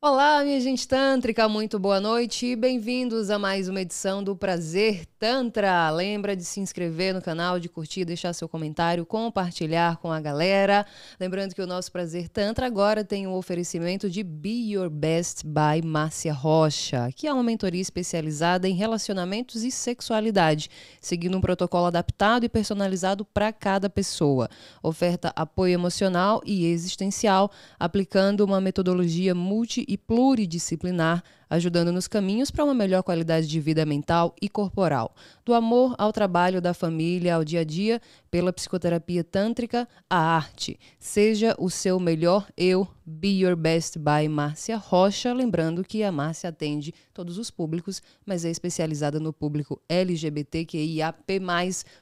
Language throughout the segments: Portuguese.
Olá, minha gente tântrica, muito boa noite e bem-vindos a mais uma edição do Prazer Tantra. Lembra de se inscrever no canal, de curtir, deixar seu comentário, compartilhar com a galera. Lembrando que o nosso Prazer Tantra agora tem o oferecimento de Be Your Best by Márcia Rocha, que é uma mentoria especializada em relacionamentos e sexualidade, seguindo um protocolo adaptado e personalizado para cada pessoa. Oferta apoio emocional e existencial, aplicando uma metodologia multi e pluridisciplinar, ajudando nos caminhos para uma melhor qualidade de vida mental e corporal. Do amor ao trabalho, da família ao dia a dia, pela psicoterapia tântrica à arte. Seja o seu melhor eu, Be Your Best by Márcia Rocha. Lembrando que a Márcia atende todos os públicos, mas é especializada no público LGBTQIAP+.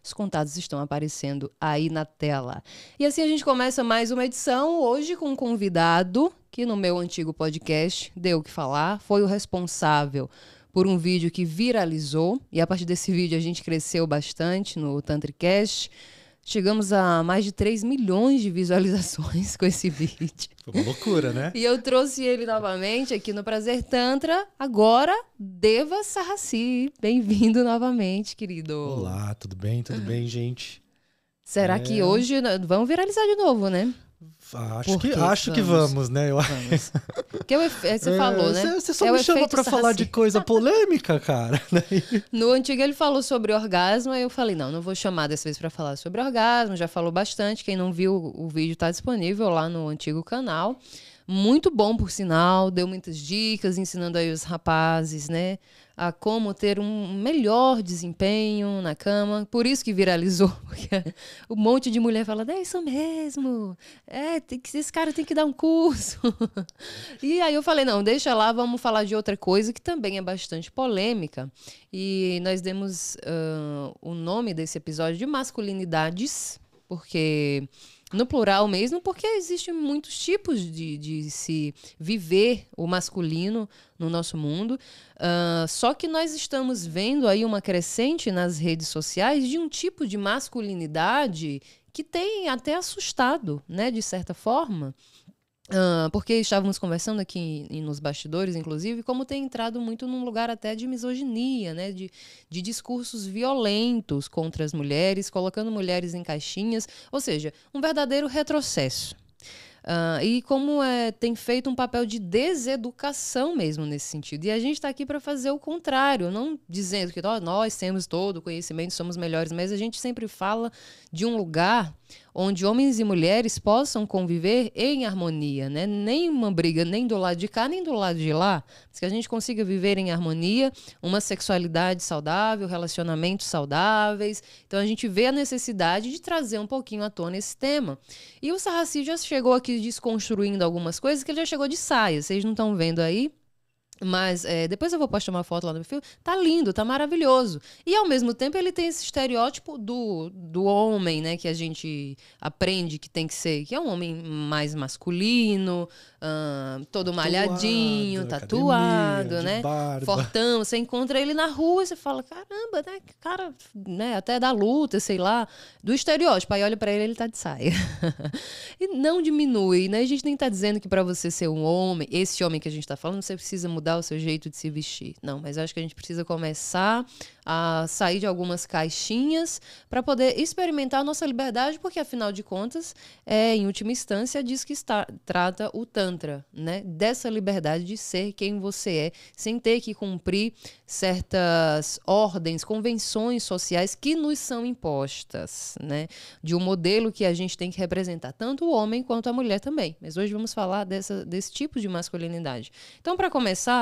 Os contatos estão aparecendo aí na tela. E assim a gente começa mais uma edição, hoje com um convidado que no meu antigo podcast deu o que falar, foi o responsável por um vídeo que viralizou, e a partir desse vídeo a gente cresceu bastante no Tantricast. Chegamos a mais de 3 milhões de visualizações com esse vídeo. Foi uma loucura, né? E eu trouxe ele novamente aqui no Prazer Tantra, agora Deva Sarraci. Bem-vindo novamente, querido. Olá, tudo bem, gente? Será que hoje vamos viralizar de novo, né? Acho que vamos, né? Vamos. Que é o você falou, né? Você só me chama pra falar de coisa polêmica, cara. No antigo ele falou sobre orgasmo, aí eu falei, não vou chamar dessa vez pra falar sobre orgasmo, já falou bastante. Quem não viu, o vídeo tá disponível lá no antigo canal. Muito bom, por sinal, deu muitas dicas, ensinando aí os rapazes, né, a como ter um melhor desempenho na cama. Por isso que viralizou, porque um monte de mulher fala, é isso mesmo, esse cara tem que dar um curso. E aí eu falei, não, deixa lá, vamos falar de outra coisa que também é bastante polêmica. E nós demos o nome desse episódio de masculinidades, porque... no plural mesmo, porque existem muitos tipos de se viver o masculino no nosso mundo. Só que nós estamos vendo aí uma crescente nas redes sociais de um tipo de masculinidade que tem até assustado, né, de certa forma. Porque estávamos conversando aqui nos bastidores, inclusive, como tem entrado muito num lugar até de misoginia, né? De discursos violentos contra as mulheres, colocando mulheres em caixinhas, ou seja, um verdadeiro retrocesso. E como tem feito um papel de deseducação mesmo nesse sentido. E a gente está aqui para fazer o contrário, não dizendo que nós temos todo o conhecimento, somos melhores, mas a gente sempre fala de um lugar onde homens e mulheres possam conviver em harmonia, né? Nem uma briga nem do lado de cá, nem do lado de lá, mas que a gente consiga viver em harmonia, uma sexualidade saudável, relacionamentos saudáveis. Então a gente vê a necessidade de trazer um pouquinho à tona esse tema. E o Sarraci já chegou aqui desconstruindo algumas coisas, que ele já chegou de saia, vocês não estão vendo aí? Mas depois eu vou postar uma foto lá no meu perfil. Tá lindo, tá maravilhoso. E ao mesmo tempo ele tem esse estereótipo do homem, né? Que a gente aprende que tem que ser. Que é um homem mais masculino, todo malhadinho, tatuado, né? Barba. Fortão. Você encontra ele na rua e você fala, caramba, né? Cara, né? Até da luta, sei lá. Do estereótipo. Aí olha pra ele tá de saia. E não diminui, né? A gente nem tá dizendo que pra você ser um homem, esse homem que a gente tá falando, você precisa mudar o seu jeito de se vestir. Não, mas acho que a gente precisa começar a sair de algumas caixinhas para poder experimentar a nossa liberdade, porque afinal de contas, em última instância, diz que trata o Tantra, né? Dessa liberdade de ser quem você é, sem ter que cumprir certas ordens, convenções sociais que nos são impostas, né? De um modelo que a gente tem que representar, tanto o homem quanto a mulher também. Mas hoje vamos falar desse tipo de masculinidade. Então, para começar,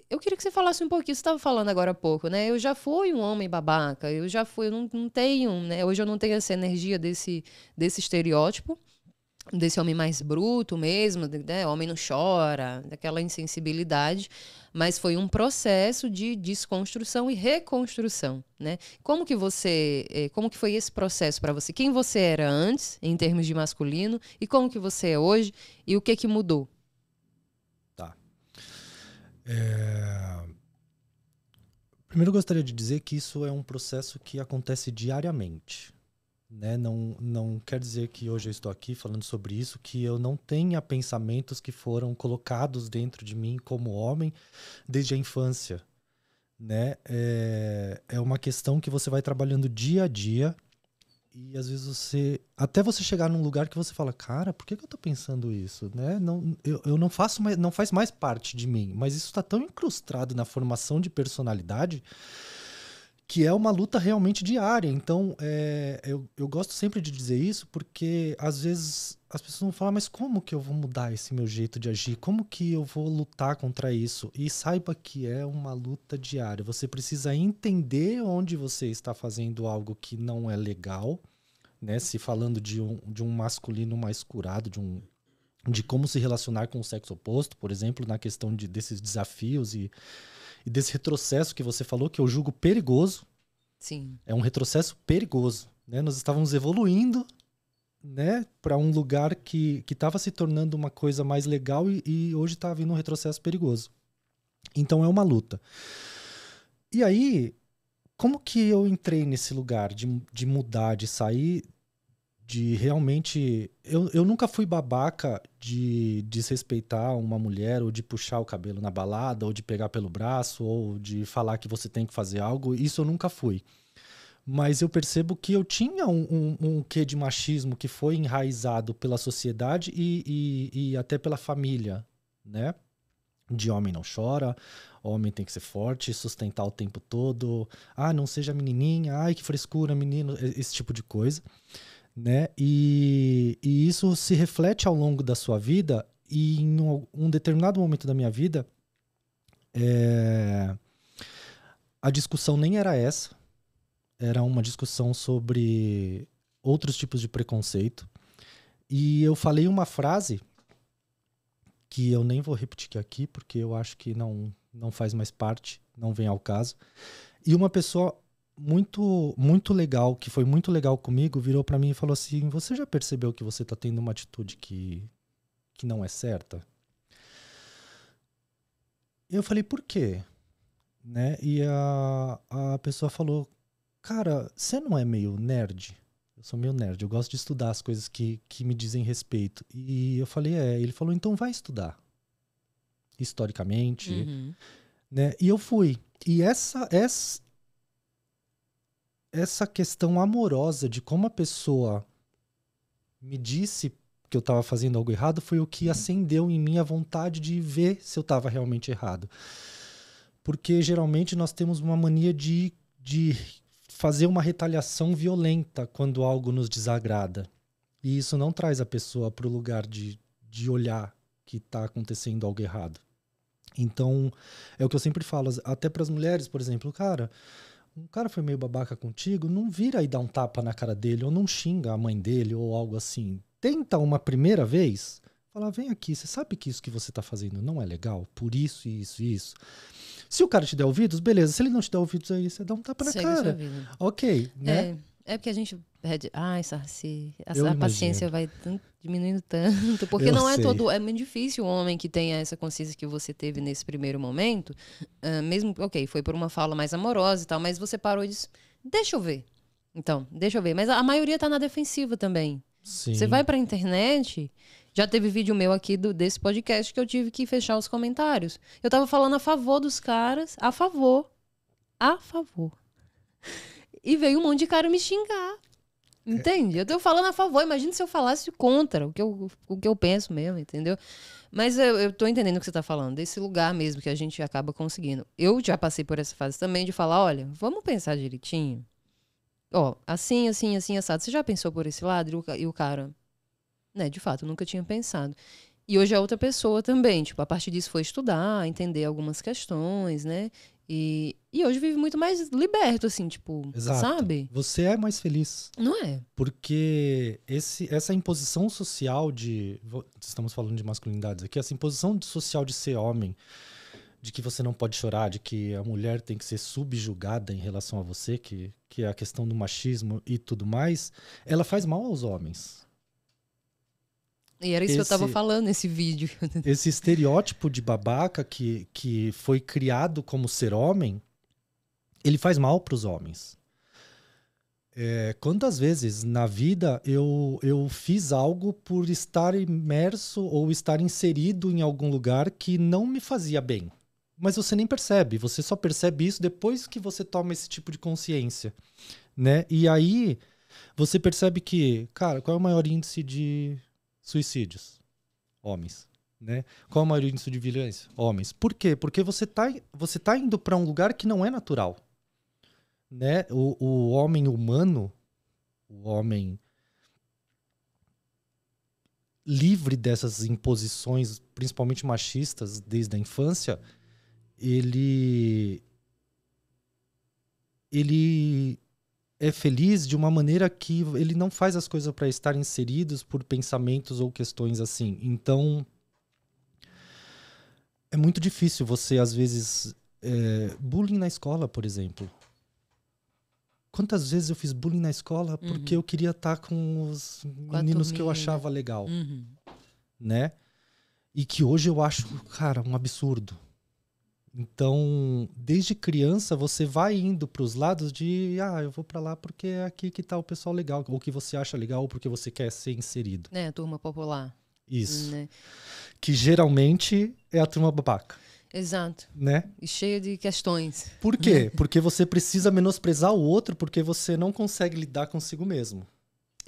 eu queria que você falasse um pouquinho, você estava falando agora há pouco, né? Eu já fui um homem babaca, eu não tenho, né? Hoje eu não tenho essa energia desse estereótipo, desse homem mais bruto mesmo, né? Homem não chora, daquela insensibilidade, mas foi um processo de desconstrução e reconstrução, né? Como que foi esse processo para você? Quem você era antes, em termos de masculino, e como que você é hoje, e o que mudou? Tá. Primeiro eu gostaria de dizer que isso é um processo que acontece diariamente, né? Não quer dizer que hoje eu estou aqui falando sobre isso, que eu não tenha pensamentos que foram colocados dentro de mim como homem desde a infância, né? É uma questão que você vai trabalhando dia a dia e às vezes até você chegar num lugar que você fala, cara, por que eu tô pensando isso, né? Eu não faço mais, não faz mais parte de mim, mas isso está tão incrustado na formação de personalidade que é uma luta realmente diária. Então, eu gosto sempre de dizer isso porque, às vezes, as pessoas vão falar, mas como que eu vou mudar esse meu jeito de agir? Como que eu vou lutar contra isso? E saiba que é uma luta diária. Você precisa entender onde você está fazendo algo que não é legal, né? Se falando de um masculino mais curado, de como se relacionar com o sexo oposto, por exemplo, na questão desses desafios e desse retrocesso que você falou, que eu julgo perigoso. Sim. É um retrocesso perigoso, né? Nós estávamos evoluindo, né, para um lugar que estava se tornando uma coisa mais legal e hoje está vindo um retrocesso perigoso. Então é uma luta. E aí, como que eu entrei nesse lugar de mudar, de sair, de realmente... Eu nunca fui babaca de desrespeitar uma mulher, ou de puxar o cabelo na balada, ou de pegar pelo braço, ou de falar que você tem que fazer algo. Isso eu nunca fui. Mas eu percebo que eu tinha um quê de machismo que foi enraizado pela sociedade e até pela família, né? De homem não chora, homem tem que ser forte, sustentar o tempo todo. Ah, não seja menininha, ai que frescura, menino, esse tipo de coisa. Né? E isso se reflete ao longo da sua vida e em um determinado momento da minha vida a discussão nem era essa, era uma discussão sobre outros tipos de preconceito e eu falei uma frase que eu nem vou repetir aqui porque eu acho que não faz mais parte, não vem ao caso, e uma pessoa muito legal, que foi muito legal comigo, virou pra mim e falou assim, você já percebeu que você tá tendo uma atitude que não é certa? Eu falei, por quê? Né? E a pessoa falou, cara, você não é meio nerd? Eu sou meio nerd, eu gosto de estudar as coisas que me dizem respeito. E eu falei, ele falou, então vai estudar. Historicamente, né? E eu fui. E essa questão amorosa de como a pessoa me disse que eu estava fazendo algo errado foi o que acendeu em mim a vontade de ver se eu estava realmente errado. Porque geralmente nós temos uma mania de fazer uma retaliação violenta quando algo nos desagrada. E isso não traz a pessoa para o lugar de olhar que está acontecendo algo errado. Então, é o que eu sempre falo, até para as mulheres, por exemplo, um cara foi meio babaca contigo, não vira e dá um tapa na cara dele, ou não xinga a mãe dele, ou algo assim. Tenta uma primeira vez, fala, vem aqui, você sabe que isso que você tá fazendo não é legal? Por isso, isso e isso. Se o cara te der ouvidos, beleza. Se ele não te der ouvidos aí, você dá um tapa na cara. Ok, né? É porque a gente pede, Sarci, a paciência vai diminuindo tanto, porque eu não é todo, é muito difícil o homem que tenha essa consciência que você teve nesse primeiro momento, mesmo, ok, foi por uma fala mais amorosa e tal, mas você parou e disse, deixa eu ver. Então, deixa eu ver. Mas a maioria tá na defensiva também. Sim. Você vai pra internet, já teve vídeo meu aqui desse podcast que eu tive que fechar os comentários. Eu tava falando a favor dos caras, a favor. E veio um monte de cara me xingar. Entende? Eu tô falando a favor. Imagina se eu falasse contra o que eu penso mesmo, entendeu? Mas eu tô entendendo o que você tá falando. Desse lugar mesmo que a gente acaba conseguindo. Eu já passei por essa fase também de falar, olha, vamos pensar direitinho. Ó, assim, assado. Você já pensou por esse lado? E o cara... Né, de fato, eu nunca tinha pensado. E hoje é outra pessoa também. Tipo, a partir disso foi estudar, entender algumas questões, né? E hoje vive muito mais liberto, assim, tipo, exato. Sabe? Você é mais feliz. Não é? Porque essa imposição social estamos falando de masculinidades aqui, essa imposição social de ser homem, de que você não pode chorar, de que a mulher tem que ser subjugada em relação a você, que é a questão do machismo e tudo mais, ela faz mal aos homens. E era isso que eu tava falando nesse vídeo. Esse estereótipo de babaca que foi criado como ser homem, ele faz mal para os homens. Quantas vezes na vida eu fiz algo por estar imerso ou estar inserido em algum lugar que não me fazia bem. Mas você nem percebe, você só percebe isso depois que você toma esse tipo de consciência, né? E aí você percebe que, cara, qual é o maior índice de suicídios? Homens, né? Qual é o maior índice de violência? Homens. Por quê? Porque você tá indo para um lugar que não é natural, né? O homem humano, o homem livre dessas imposições, principalmente machistas, desde a infância, ele é feliz de uma maneira que ele não faz as coisas para estar inseridos por pensamentos ou questões assim. Então, é muito difícil você, às vezes, bullying na escola, por exemplo. Quantas vezes eu fiz bullying na escola porque eu queria estar com os meninos que eu achava legal, né? E que hoje eu acho, cara, um absurdo. Então, desde criança, você vai indo para os lados de, eu vou para lá porque é aqui que tá o pessoal legal, ou que você acha legal, ou porque você quer ser inserido. A turma popular. Isso. Né? Que geralmente é a turma babaca. Exato. Né? E cheia de questões. Por quê? Porque você precisa menosprezar o outro porque você não consegue lidar consigo mesmo.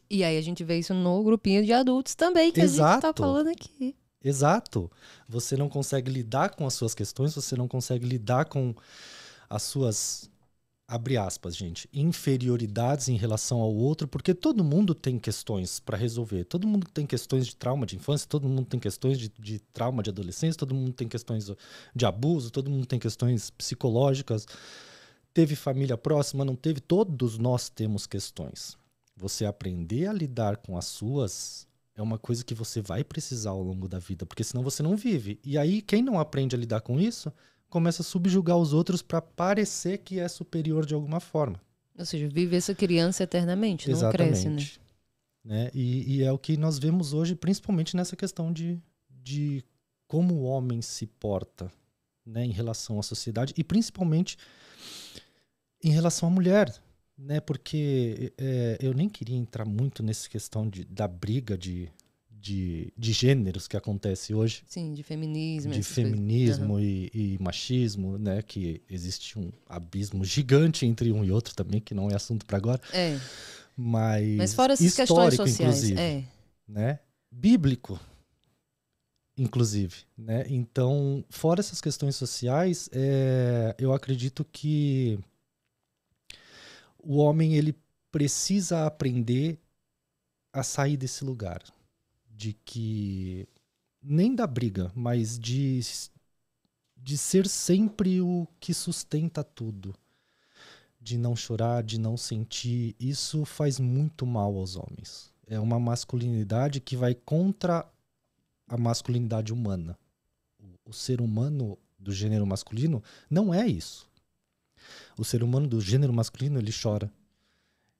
E aí a gente vê isso no grupinho de adultos também, que Exato. a gente tá falando aqui. Exato. Você não consegue lidar com as suas questões, você não consegue lidar com as suas, abre aspas, gente, inferioridades em relação ao outro, porque todo mundo tem questões para resolver. Todo mundo tem questões de trauma de infância, todo mundo tem questões de trauma de adolescência, todo mundo tem questões de abuso, todo mundo tem questões psicológicas. Teve família próxima, não teve? Todos nós temos questões. Você aprender a lidar com as suas é uma coisa que você vai precisar ao longo da vida, porque senão você não vive. E aí, quem não aprende a lidar com isso, começa a subjugar os outros para parecer que é superior de alguma forma. Ou seja, vive essa criança eternamente, não cresce, né? E é o que nós vemos hoje, principalmente nessa questão de como o homem se porta, né, em relação à sociedade, e principalmente em relação à mulher. Né, porque eu nem queria entrar muito nessa questão da briga de gêneros que acontece hoje. Sim, de feminismo. De feminismo e machismo, né? Que existe um abismo gigante entre um e outro também, que não é assunto para agora. Mas fora essas questões sociais. Inclusive, né? Bíblico, inclusive. Né? Então, fora essas questões sociais, eu acredito que o homem ele precisa aprender a sair desse lugar de que nem da briga, mas de ser sempre o que sustenta tudo, de não chorar, de não sentir. Isso faz muito mal aos homens. É uma masculinidade que vai contra a masculinidade humana. O ser humano do gênero masculino não é isso. O ser humano do gênero masculino, ele chora,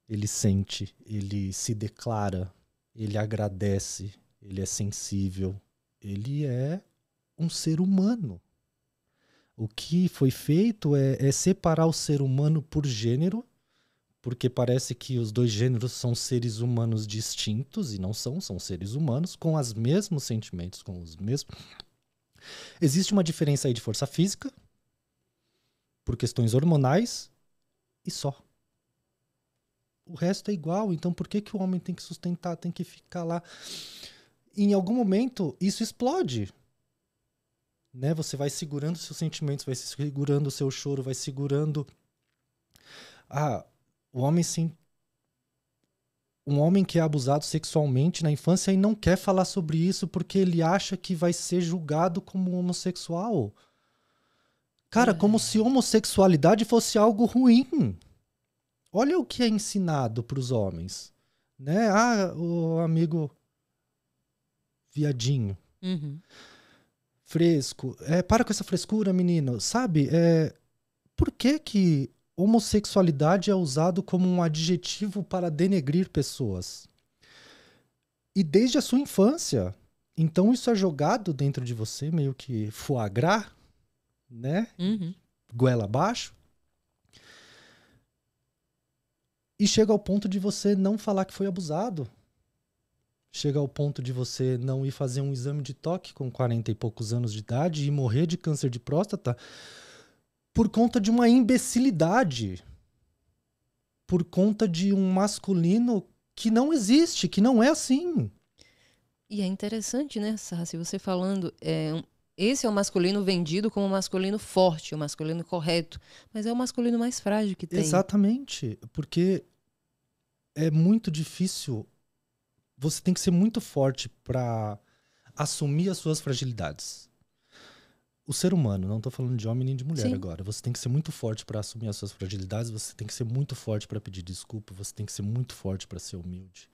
ele sente, ele se declara, ele agradece, ele é sensível, ele é um ser humano. O que foi feito é separar o ser humano por gênero, porque parece que os dois gêneros são seres humanos distintos, e não são seres humanos com os mesmos sentimentos, com os mesmos... Existe uma diferença aí de força física, por questões hormonais, e só. O resto é igual, então por que o homem tem que sustentar, tem que ficar lá? Em algum momento, isso explode. Né? Você vai segurando seus sentimentos, vai segurando o seu choro, vai segurando... o homem sim... Um homem que é abusado sexualmente na infância e não quer falar sobre isso porque ele acha que vai ser julgado como homossexual. Cara, como se homossexualidade fosse algo ruim. Olha o que é ensinado para os homens. Né? O amigo viadinho. Fresco. Para com essa frescura, menino. Sabe? Por que homossexualidade é usado como um adjetivo para denegrir pessoas? E desde a sua infância. Então isso é jogado dentro de você, meio que foie gras, né? Goela abaixo. E chega ao ponto de você não falar que foi abusado. Chega ao ponto de você não ir fazer um exame de toque com 40 e poucos anos de idade e morrer de câncer de próstata por conta de uma imbecilidade. Por conta de um masculino que não existe, que não é assim. E é interessante, né, Sarci, você falando, esse é o masculino vendido como o masculino forte, o masculino correto, mas é o masculino mais frágil que tem. Exatamente, porque é muito difícil, você tem que ser muito forte para assumir as suas fragilidades. O ser humano, não estou falando de homem nem de mulher. Sim. Agora, você tem que ser muito forte para assumir as suas fragilidades, você tem que ser muito forte para pedir desculpa, você tem que ser muito forte para ser humilde.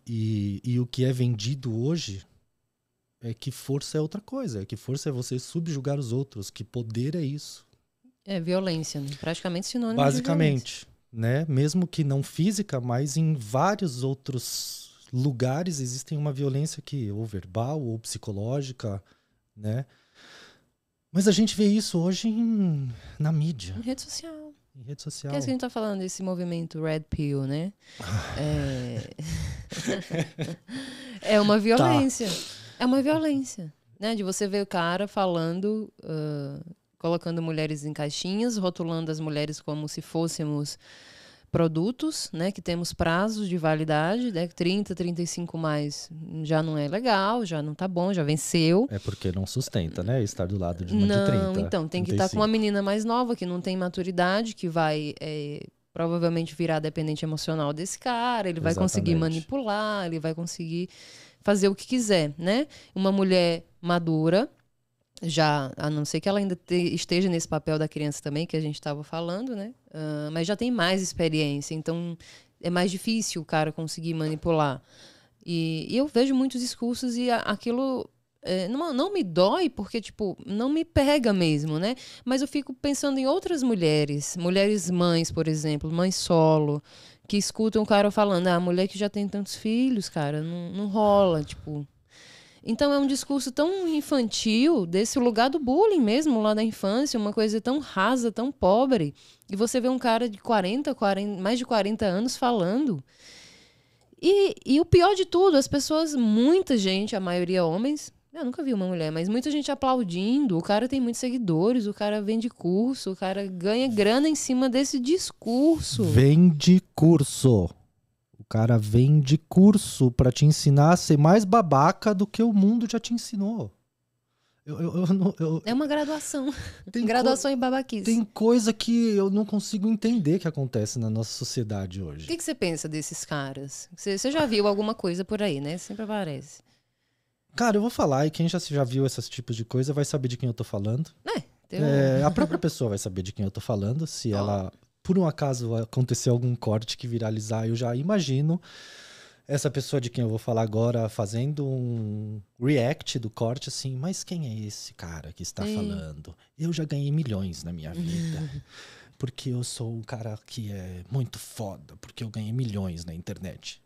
E o que é vendido hoje é que força é outra coisa, é que força é você subjugar os outros, que poder é isso. É violência, né? Praticamente sinônimo basicamente, de violência. Né? Mesmo que não física, mas em vários outros lugares existe uma violência que ou verbal ou psicológica, né? Mas a gente vê isso hoje na mídia. Em rede social. Em rede social. Que é isso que a gente tá falando desse movimento Red Pill, né? É uma violência. Tá. É uma violência, né? De você ver o cara falando, colocando mulheres em caixinhas, rotulando as mulheres como se fôssemos produtos, né? Que temos prazos de validade, né? 30, 35 mais já não é legal, já não tá bom, já venceu. É porque não sustenta, né? Estar do lado de uma de 30. Não, então, tem 35. Que estar com uma menina mais nova, que não tem maturidade, que vai provavelmente virar dependente emocional desse cara, ele vai Exatamente. Conseguir manipular, ele vai conseguir fazer o que quiser, né? Uma mulher madura, já, a não ser que ela ainda esteja nesse papel da criança também, que a gente estava falando, né? Mas já tem mais experiência, então é mais difícil o cara conseguir manipular. E eu vejo muitos discursos e aquilo não me dói, porque, tipo, não me pega mesmo, né? Mas eu fico pensando em outras mulheres mães, por exemplo, mães solo, que escutam o cara falando, a mulher que já tem tantos filhos, cara, não rola, tipo... Então é um discurso tão infantil, desse lugar do bullying mesmo, lá da infância, uma coisa tão rasa, tão pobre. E você vê um cara de 40, mais de 40 anos falando. E o pior de tudo, as pessoas, muita gente, a maioria homens, eu nunca vi uma mulher, mas muita gente aplaudindo, o cara tem muitos seguidores, o cara vende curso, o cara ganha grana em cima desse discurso. Vende curso. O cara vende curso pra te ensinar a ser mais babaca do que o mundo já te ensinou. É uma graduação. Graduação em babaquice. Tem coisa que eu não consigo entender que acontece na nossa sociedade hoje. O que você pensa desses caras? Você já viu alguma coisa por aí, né? Sempre aparece. Cara, eu vou falar, e quem já viu esses tipos de coisa vai saber de quem eu tô falando. A própria pessoa vai saber de quem eu tô falando, se ela... Por um acaso acontecer algum corte que viralizar, eu já imagino essa pessoa de quem eu vou falar agora fazendo um react do corte, assim, mas quem é esse cara que está falando? Eu já ganhei milhões na minha vida, porque eu sou um cara que é muito foda, porque eu ganhei milhões na internet.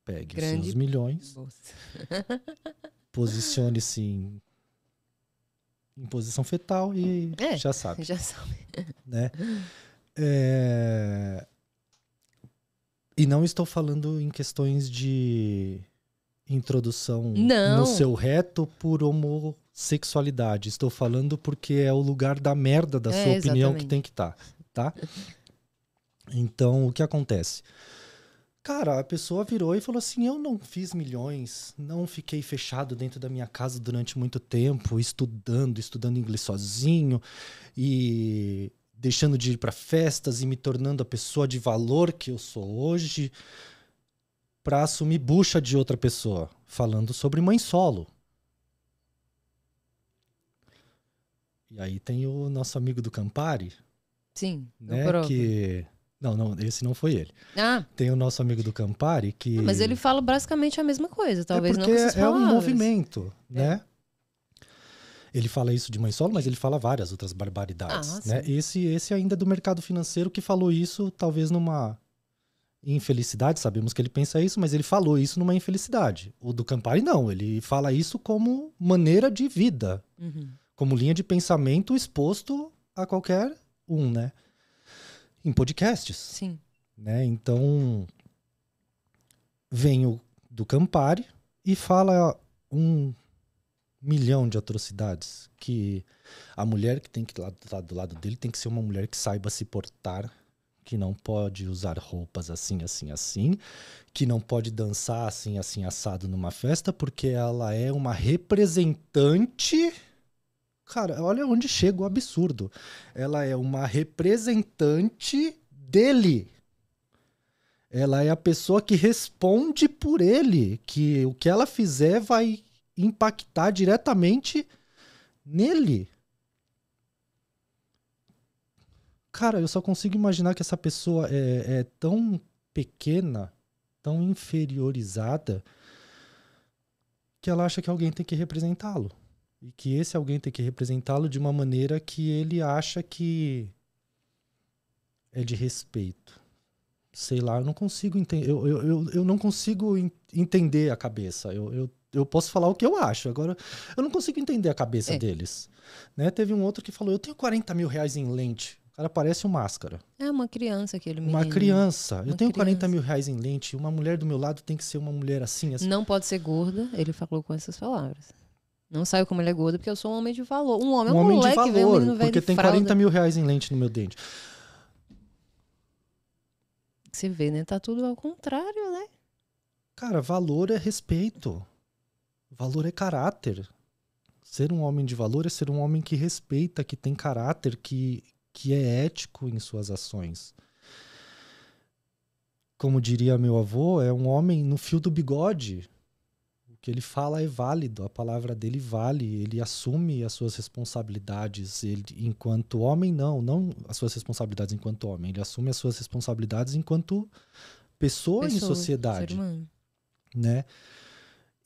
Pegue os seus milhões, posicione-se em posição fetal e já sabe. Já sabe. Né? E não estou falando em questões de introdução no seu reto por homossexualidade. Estou falando porque é o lugar da merda da sua opinião que tem que estar. Tá? Então, o que acontece? Cara, a pessoa virou e falou assim, eu não fiz milhões, não fiquei fechado dentro da minha casa durante muito tempo, estudando inglês sozinho e deixando de ir para festas e me tornando a pessoa de valor que eu sou hoje para assumir bucha de outra pessoa, falando sobre mãe solo. E aí tem o nosso amigo do Campari. Sim, né, que... Não, esse não foi ele. Tem o nosso amigo do Campari que... Mas ele fala basicamente a mesma coisa, talvez não com essas palavras. É um movimento, né? Ele fala isso de mãe solo, mas ele fala várias outras barbaridades, né? Esse ainda é do mercado financeiro que falou isso, talvez numa infelicidade, sabemos que ele pensa isso, mas ele falou isso numa infelicidade. O do Campari não, ele fala isso como maneira de vida, como linha de pensamento exposto a qualquer um, né? em podcasts, Sim. né? Então, vem o do Campari e fala 1 milhão de atrocidades, que a mulher que tem que estar do lado dele tem que ser uma mulher que saiba se portar, que não pode usar roupas assim, assim, assim, que não pode dançar assim, assim, assado numa festa, porque ela é uma representante. Cara, olha onde chega o absurdo. Ela é uma representante dele. Ela é a pessoa que responde por ele, que o que ela fizer vai impactar diretamente nele. Cara, eu só consigo imaginar que essa pessoa é tão pequena, tão inferiorizada, que ela acha que alguém tem que representá-lo. E que esse alguém tem que representá-lo de uma maneira que ele acha que é de respeito. Sei lá, eu não consigo entender. Eu não consigo entender a cabeça. Eu posso falar o que eu acho. Agora, eu não consigo entender a cabeça deles. Né? Teve um outro que falou: eu tenho 40 mil reais em lente. O cara parece um Máscara. É uma criança, aquele menino. Uma criança. Uma eu tenho 40 criança. mil reais em lente. Uma mulher do meu lado tem que ser uma mulher assim, assim. Não pode ser gorda, ele falou com essas palavras. Não saiu como ele é gordo, porque eu sou um homem de valor. Um homem é um homem moleque, de vem um valor, menino velho porque de tem fralda. 40 mil reais em lente no meu dente. Você vê, né? Tá tudo ao contrário, né? Cara, valor é respeito. Valor é caráter. Ser um homem de valor é ser um homem que respeita, que tem caráter, que é ético em suas ações. Como diria meu avô, é um homem no fio do bigode. O que ele fala é válido, a palavra dele vale, ele assume as suas responsabilidades. Ele, enquanto homem, não as suas responsabilidades enquanto homem, ele assume as suas responsabilidades enquanto pessoa em sociedade. Ser humano. Né?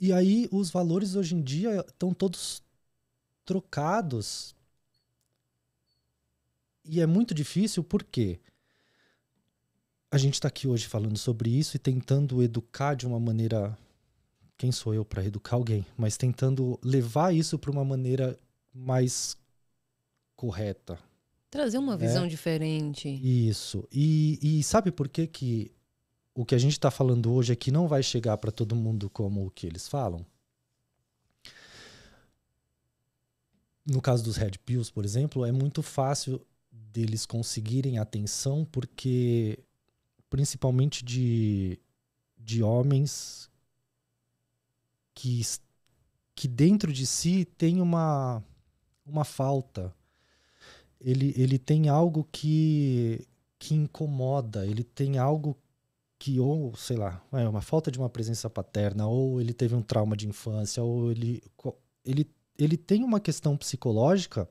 E aí os valores hoje em dia estão todos trocados. E é muito difícil porque a gente está aqui hoje falando sobre isso e tentando educar de uma maneira... Quem sou eu para educar alguém? Mas tentando levar isso para uma maneira mais correta. Trazer uma visão diferente. Isso. E sabe por que que o que a gente está falando hoje aqui não vai chegar para todo mundo como o que eles falam? No caso dos Red Pills, por exemplo, é muito fácil deles conseguirem atenção porque, principalmente de homens que dentro de si tem uma falta. Ele tem algo que incomoda, ele tem algo que, ou sei lá, é uma falta de uma presença paterna, ou ele teve um trauma de infância, ou ele tem uma questão psicológica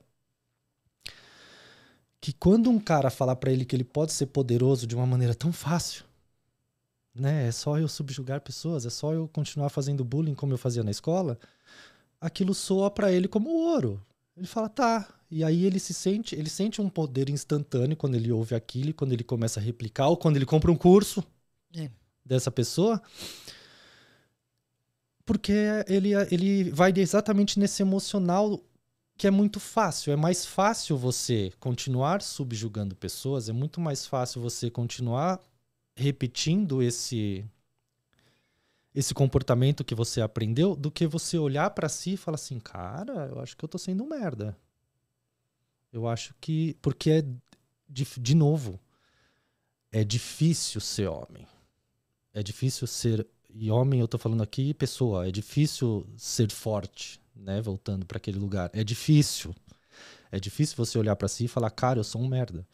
que quando um cara falar pra ele que ele pode ser poderoso de uma maneira tão fácil, né? É só eu subjugar pessoas, é só eu continuar fazendo bullying como eu fazia na escola, aquilo soa pra ele como ouro. Ele fala, tá. E aí ele sente um poder instantâneo quando ele ouve aquilo, e quando ele começa a replicar, ou quando ele compra um curso dessa pessoa. Porque ele vai exatamente nesse emocional que é muito fácil. É mais fácil você continuar subjugando pessoas, é muito mais fácil você continuar repetindo esse comportamento que você aprendeu do que você olhar pra si e falar assim, cara, eu acho que eu tô sendo um merda. Eu acho que... Porque é, de novo, é difícil ser homem. É difícil ser... E homem, eu tô falando aqui, pessoa. É difícil ser forte, né? Voltando pra aquele lugar. É difícil. É difícil você olhar pra si e falar, cara, eu sou um merda.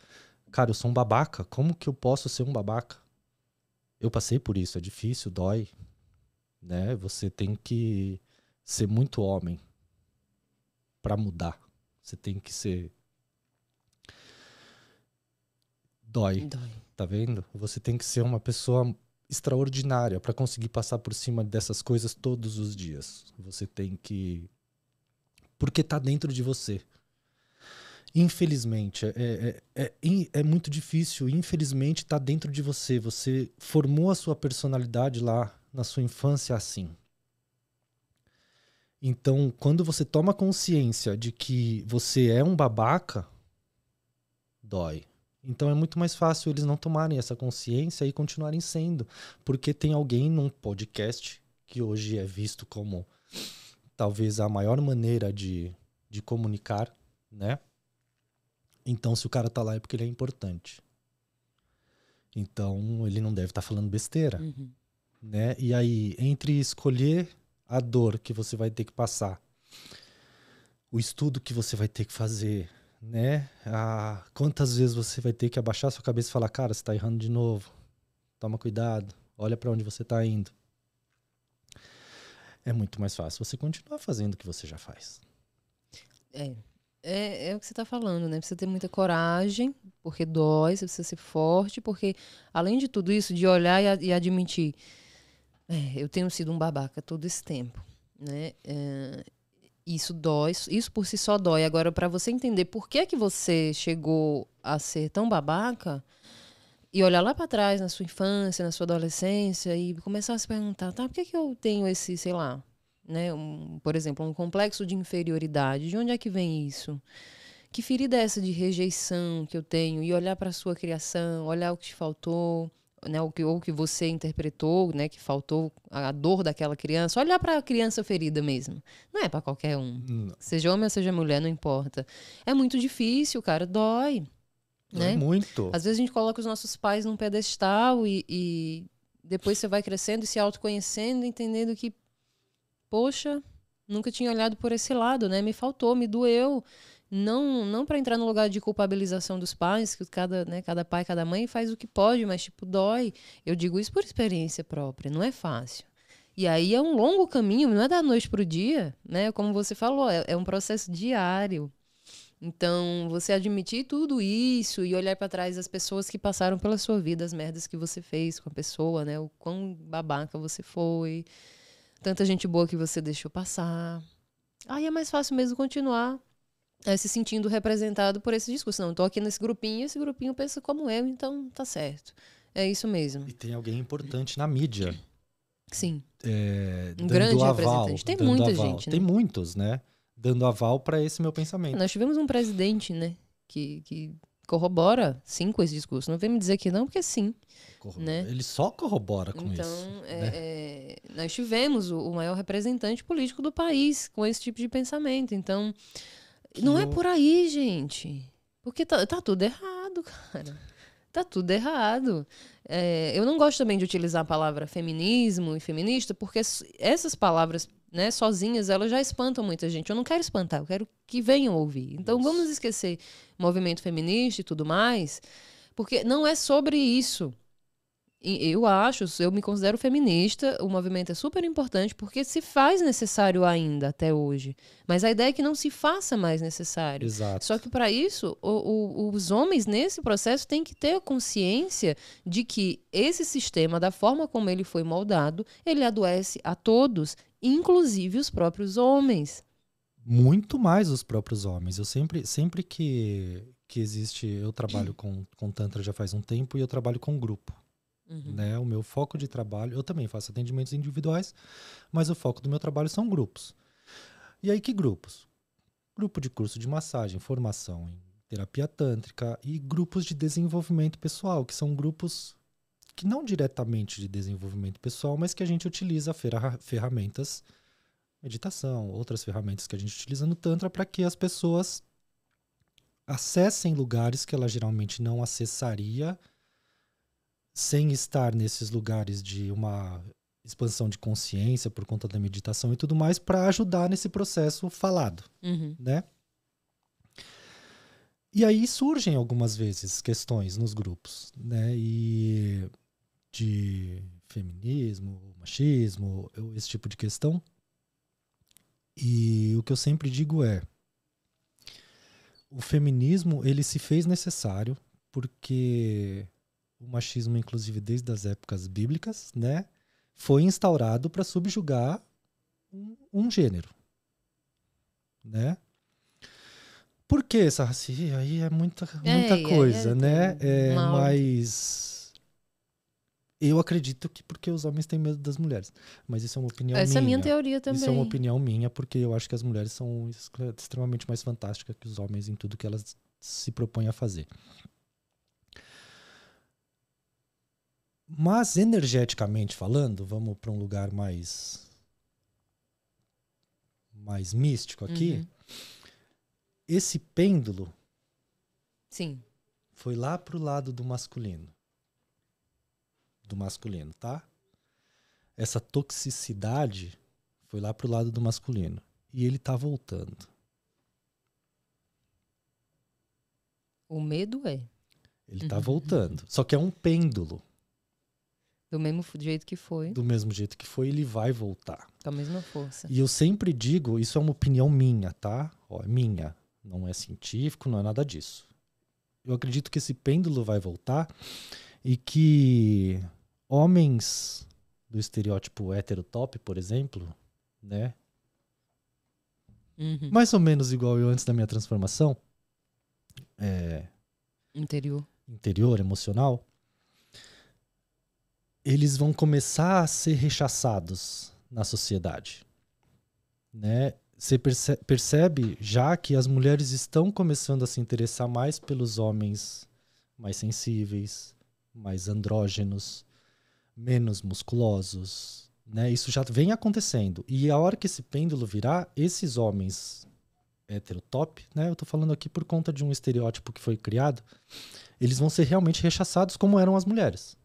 Cara, eu sou um babaca. Como que eu posso ser um babaca? Eu passei por isso. É difícil, dói. Né? Você tem que ser muito homem pra mudar. Você tem que ser... Dói. Tá vendo? Você tem que ser uma pessoa extraordinária para conseguir passar por cima dessas coisas todos os dias. Você tem que... Porque tá dentro de você. Infelizmente, é muito difícil. Infelizmente, tá dentro de você. Você formou a sua personalidade lá na sua infância assim. Então, quando você toma consciência de que você é um babaca, dói. Então é muito mais fácil eles não tomarem essa consciência e continuarem sendo. Porque tem alguém num podcast, que hoje é visto como talvez a maior maneira de comunicar, né? Então, se o cara tá lá é porque ele é importante. Então, ele não deve estar falando besteira, né? E aí, entre escolher a dor que você vai ter que passar, o estudo que você vai ter que fazer, né? Quantas vezes você vai ter que abaixar sua cabeça e falar, cara, você tá errando de novo. Toma cuidado. Olha para onde você tá indo. É muito mais fácil você continuar fazendo o que você já faz. É o que você tá falando, né? Precisa ter muita coragem, porque dói, você precisa ser forte, porque além de tudo isso, de olhar e admitir, eu tenho sido um babaca todo esse tempo, né? Isso dói, isso por si só dói. Agora, para você entender por que você chegou a ser tão babaca e olhar lá para trás, na sua infância, na sua adolescência, e começar a se perguntar, tá, por que eu tenho esse, sei lá, né, por exemplo, um complexo de inferioridade? De onde é que vem isso? Que ferida é essa de rejeição que eu tenho? E olhar para a sua criação, olhar o que te faltou, né, ou que você interpretou, né, que faltou a dor daquela criança. Olhar para a criança ferida mesmo. Não é para qualquer um. Seja homem ou seja mulher, não importa. É muito difícil, cara, dói. Dói muito. Às vezes a gente coloca os nossos pais num pedestal e depois você vai crescendo e se autoconhecendo, entendendo que, poxa, nunca tinha olhado por esse lado, né? Me faltou, me doeu. Não para entrar no lugar de culpabilização dos pais, que cada pai, cada mãe faz o que pode, mas tipo, dói. Eu digo isso por experiência própria, não é fácil. E aí é um longo caminho, não é da noite pro dia, né? Como você falou, é um processo diário. Então, você admitir tudo isso e olhar para trás as pessoas que passaram pela sua vida, as merdas que você fez com a pessoa, né? O quão babaca você foi, tanta gente boa que você deixou passar. Aí é mais fácil mesmo continuar se sentindo representado por esse discurso. Não, tô aqui nesse grupinho, esse grupinho pensa como eu, então tá certo. É isso mesmo. E tem alguém importante na mídia. Sim. Um grande representante. Tem muita gente, né? Tem muitos, né? Dando aval para esse meu pensamento. Nós tivemos um presidente, né, que corrobora, sim, com esse discurso. Não vem me dizer que não, porque sim. Né? Ele só corrobora com isso. Então, nós tivemos o maior representante político do país com esse tipo de pensamento. Então, não é por aí, gente. Porque tá tudo errado, cara. Tá tudo errado. Eu não gosto também de utilizar a palavra feminismo e feminista, porque essas palavras, né, sozinhas, elas já espantam muita gente. Eu não quero espantar, eu quero que venham ouvir. Então, vamos esquecer movimento feminista e tudo mais, porque não é sobre isso. Eu me considero feminista, o movimento é super importante porque se faz necessário ainda até hoje. Mas a ideia é que não se faça mais necessário. Exato. Só que para isso, os homens nesse processo têm que ter a consciência de que esse sistema, da forma como ele foi moldado, ele adoece a todos, inclusive os próprios homens. Muito mais os próprios homens. Eu sempre que existe, eu trabalho com Tantra já faz um tempo e eu trabalho com grupo. Né? O meu foco de trabalho, eu também faço atendimentos individuais, mas o foco do meu trabalho são grupos. E aí que grupos? Grupo de curso de massagem, formação em terapia tântrica e grupos de desenvolvimento pessoal, que são grupos que não diretamente de desenvolvimento pessoal, mas que a gente utiliza ferramentas, meditação, outras ferramentas que a gente utiliza no Tantra para que as pessoas acessem lugares que ela geralmente não acessaria sem estar nesses lugares de uma expansão de consciência por conta da meditação e tudo mais, para ajudar nesse processo falado, né? E aí surgem algumas vezes questões nos grupos, né? E de feminismo, machismo, esse tipo de questão. E o que eu sempre digo é, o feminismo, ele se fez necessário porque o machismo, inclusive desde as épocas bíblicas, né, foi instaurado para subjugar um gênero, né? Por que essa racismo? Aí é muita coisa, né? Mas eu acredito que porque os homens têm medo das mulheres. Mas isso é uma opinião minha. Essa é a minha teoria também. Isso é uma opinião minha, porque eu acho que as mulheres são extremamente mais fantásticas que os homens em tudo que elas se propõem a fazer. Mas energeticamente falando, vamos para um lugar mais místico aqui. Esse pêndulo Sim. foi lá pro lado do masculino. Do masculino, tá? Essa toxicidade foi lá pro lado do masculino. E ele tá voltando. O medo é. Ele tá voltando. Só que é um pêndulo. Do mesmo jeito que foi. Do mesmo jeito que foi, ele vai voltar. Com a mesma força. E eu sempre digo, isso é uma opinião minha, tá? Ó, é minha. Não é científico, não é nada disso. Eu acredito que esse pêndulo vai voltar e que homens do estereótipo heterotop, por exemplo, né? Mais ou menos igual eu antes da minha transformação, interior, emocional, eles vão começar a ser rechaçados na sociedade, né? Você percebe já que as mulheres estão começando a se interessar mais pelos homens mais sensíveis, mais andrógenos, menos musculosos, né? Isso já vem acontecendo. E a hora que esse pêndulo virar, esses homens heterotop, né? Eu tô falando aqui por conta de um estereótipo que foi criado, eles vão ser realmente rechaçados como eram as mulheres.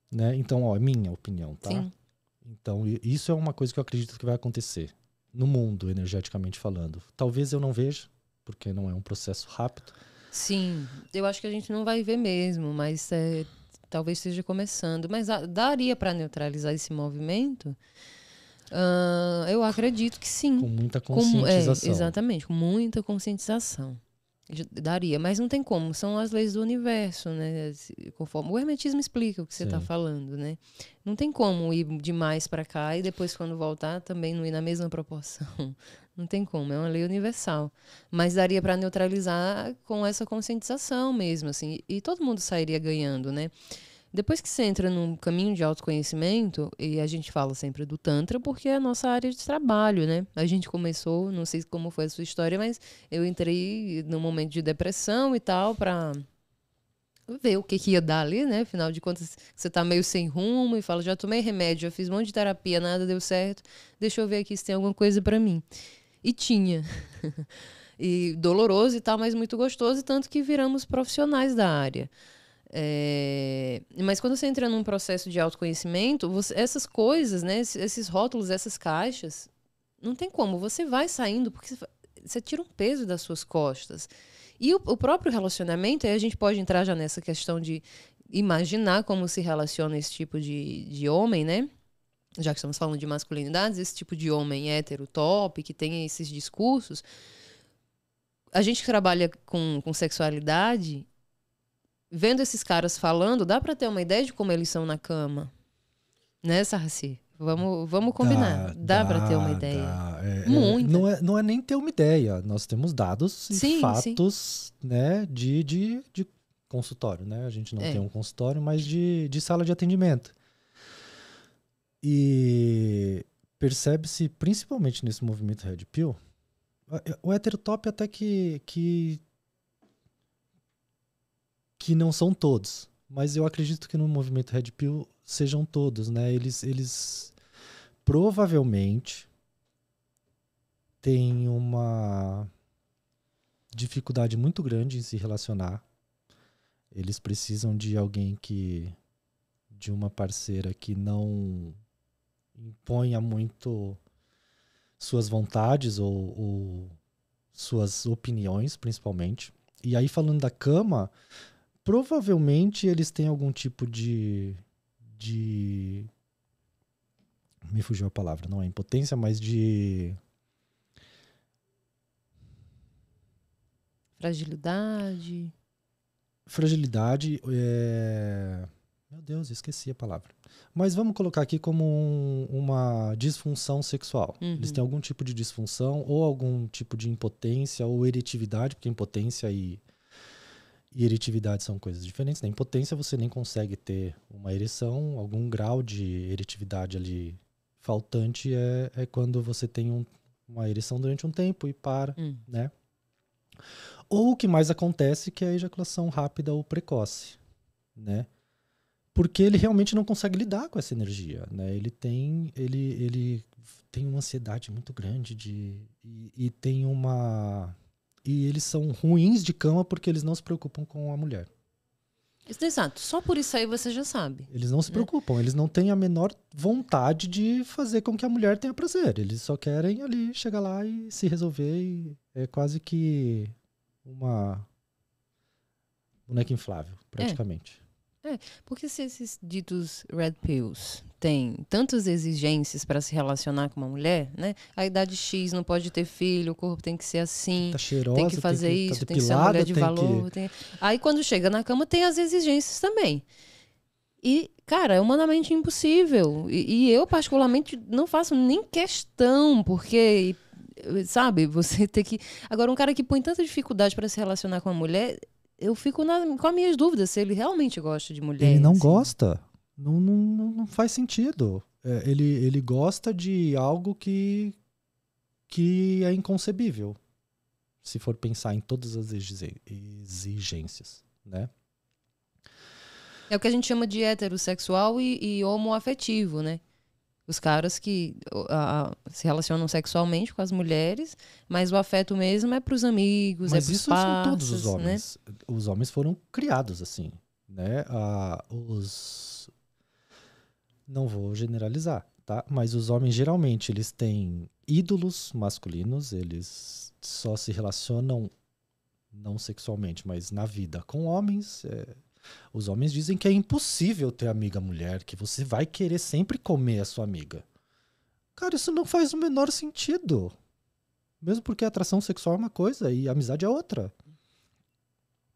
Né? Então, ó, é minha opinião, tá? Sim. Então, isso é uma coisa que eu acredito que vai acontecer no mundo, energeticamente falando. Talvez eu não veja, porque não é um processo rápido. Sim, eu acho que a gente não vai ver mesmo, mas talvez esteja começando. Mas daria para neutralizar esse movimento? Eu acredito que sim. Com muita conscientização. Exatamente, com muita conscientização. Daria, mas não tem como. São as leis do universo, né? Conforme o hermetismo explica o que você está falando, né? Não tem como ir demais para cá e depois, quando voltar, também não ir na mesma proporção. Não tem como, é uma lei universal. Mas daria para neutralizar com essa conscientização mesmo, assim. E todo mundo sairia ganhando, né? Depois que você entra num caminho de autoconhecimento, e a gente fala sempre do Tantra, porque é a nossa área de trabalho, né? A gente começou, não sei como foi a sua história, mas eu entrei num momento de depressão e tal, pra ver o que ia dar ali, né? Afinal de contas, você tá meio sem rumo e fala, já tomei remédio, já fiz um monte de terapia, nada deu certo, deixa eu ver aqui se tem alguma coisa pra mim. E tinha. E doloroso e tal, mas muito gostoso, e tanto que viramos profissionais da área. Mas quando você entra num processo de autoconhecimento, essas coisas, né, esses rótulos, essas caixas, não tem como, você vai saindo porque você tira um peso das suas costas. E o próprio relacionamento, aí a gente pode entrar já nessa questão de imaginar como se relaciona esse tipo de homem, né? Já que estamos falando de masculinidades, esse tipo de homem hétero top, que tem esses discursos. A gente que trabalha com sexualidade, vendo esses caras falando, dá pra ter uma ideia de como eles são na cama. Né, Sarraci? Vamos combinar. Dá pra ter uma ideia. Muito. Não é nem ter uma ideia. Nós temos dados e fatos, né, de consultório, né? A gente não tem um consultório, mas de sala de atendimento. E percebe-se, principalmente nesse movimento Red Pill, o heterotop até que não são todos, mas eu acredito que no movimento Red Pill sejam todos, né? Eles provavelmente têm uma dificuldade muito grande em se relacionar. Eles precisam de alguém de uma parceira que não imponha muito suas vontades ou suas opiniões, principalmente. E aí, falando da cama, provavelmente eles têm algum tipo de me fugiu a palavra, não é impotência, mas de fragilidade, meu Deus, esqueci a palavra. Mas vamos colocar aqui como uma disfunção sexual. Eles têm algum tipo de disfunção ou algum tipo de impotência ou eretividade, porque impotência e eretividade são coisas diferentes. Na impotência você nem consegue ter uma ereção, algum grau de eretividade ali faltante é quando você tem uma ereção durante um tempo e para, né? Ou o que mais acontece, que é a ejaculação rápida ou precoce, né? Porque ele realmente não consegue lidar com essa energia, né? Ele tem uma ansiedade muito grande e tem uma... E eles são ruins de cama porque eles não se preocupam com a mulher. Exato. Só por isso aí você já sabe. Eles não se preocupam, eles não têm a menor vontade de fazer com que a mulher tenha prazer. Eles só querem ali chegar lá e se resolver. E é quase que uma boneca inflável, praticamente. Porque se esses ditos red pills têm tantas exigências para se relacionar com uma mulher, né? A idade X não pode ter filho, o corpo tem que ser assim, Tá cheirosa, tem que fazer tem que isso, tá tem que ser uma mulher de depilada, valor. Aí quando chega na cama tem as exigências também. E, cara, é humanamente impossível. E eu, particularmente, não faço nem questão, porque, sabe, você tem que... Agora, um cara que põe tanta dificuldade para se relacionar com a mulher, eu fico com as minhas dúvidas se ele realmente gosta de mulher. Ele não assim. gosta. Não faz sentido. Ele gosta de algo que é inconcebível, se for pensar em todas as exigências, né? É o que a gente chama de heterossexual e homoafetivo, né? Os caras que se relacionam sexualmente com as mulheres, mas o afeto mesmo é pros amigos, Mas é pros isso são todos os parças, homens. né? Os homens foram criados assim, né? Não vou generalizar, tá? Mas os homens geralmente eles têm ídolos masculinos, eles só se relacionam não sexualmente, mas na vida com homens. Os homens dizem que é impossível ter amiga mulher, que você vai querer sempre comer a sua amiga. Cara, isso não faz o menor sentido. Mesmo porque a atração sexual é uma coisa e a amizade é outra.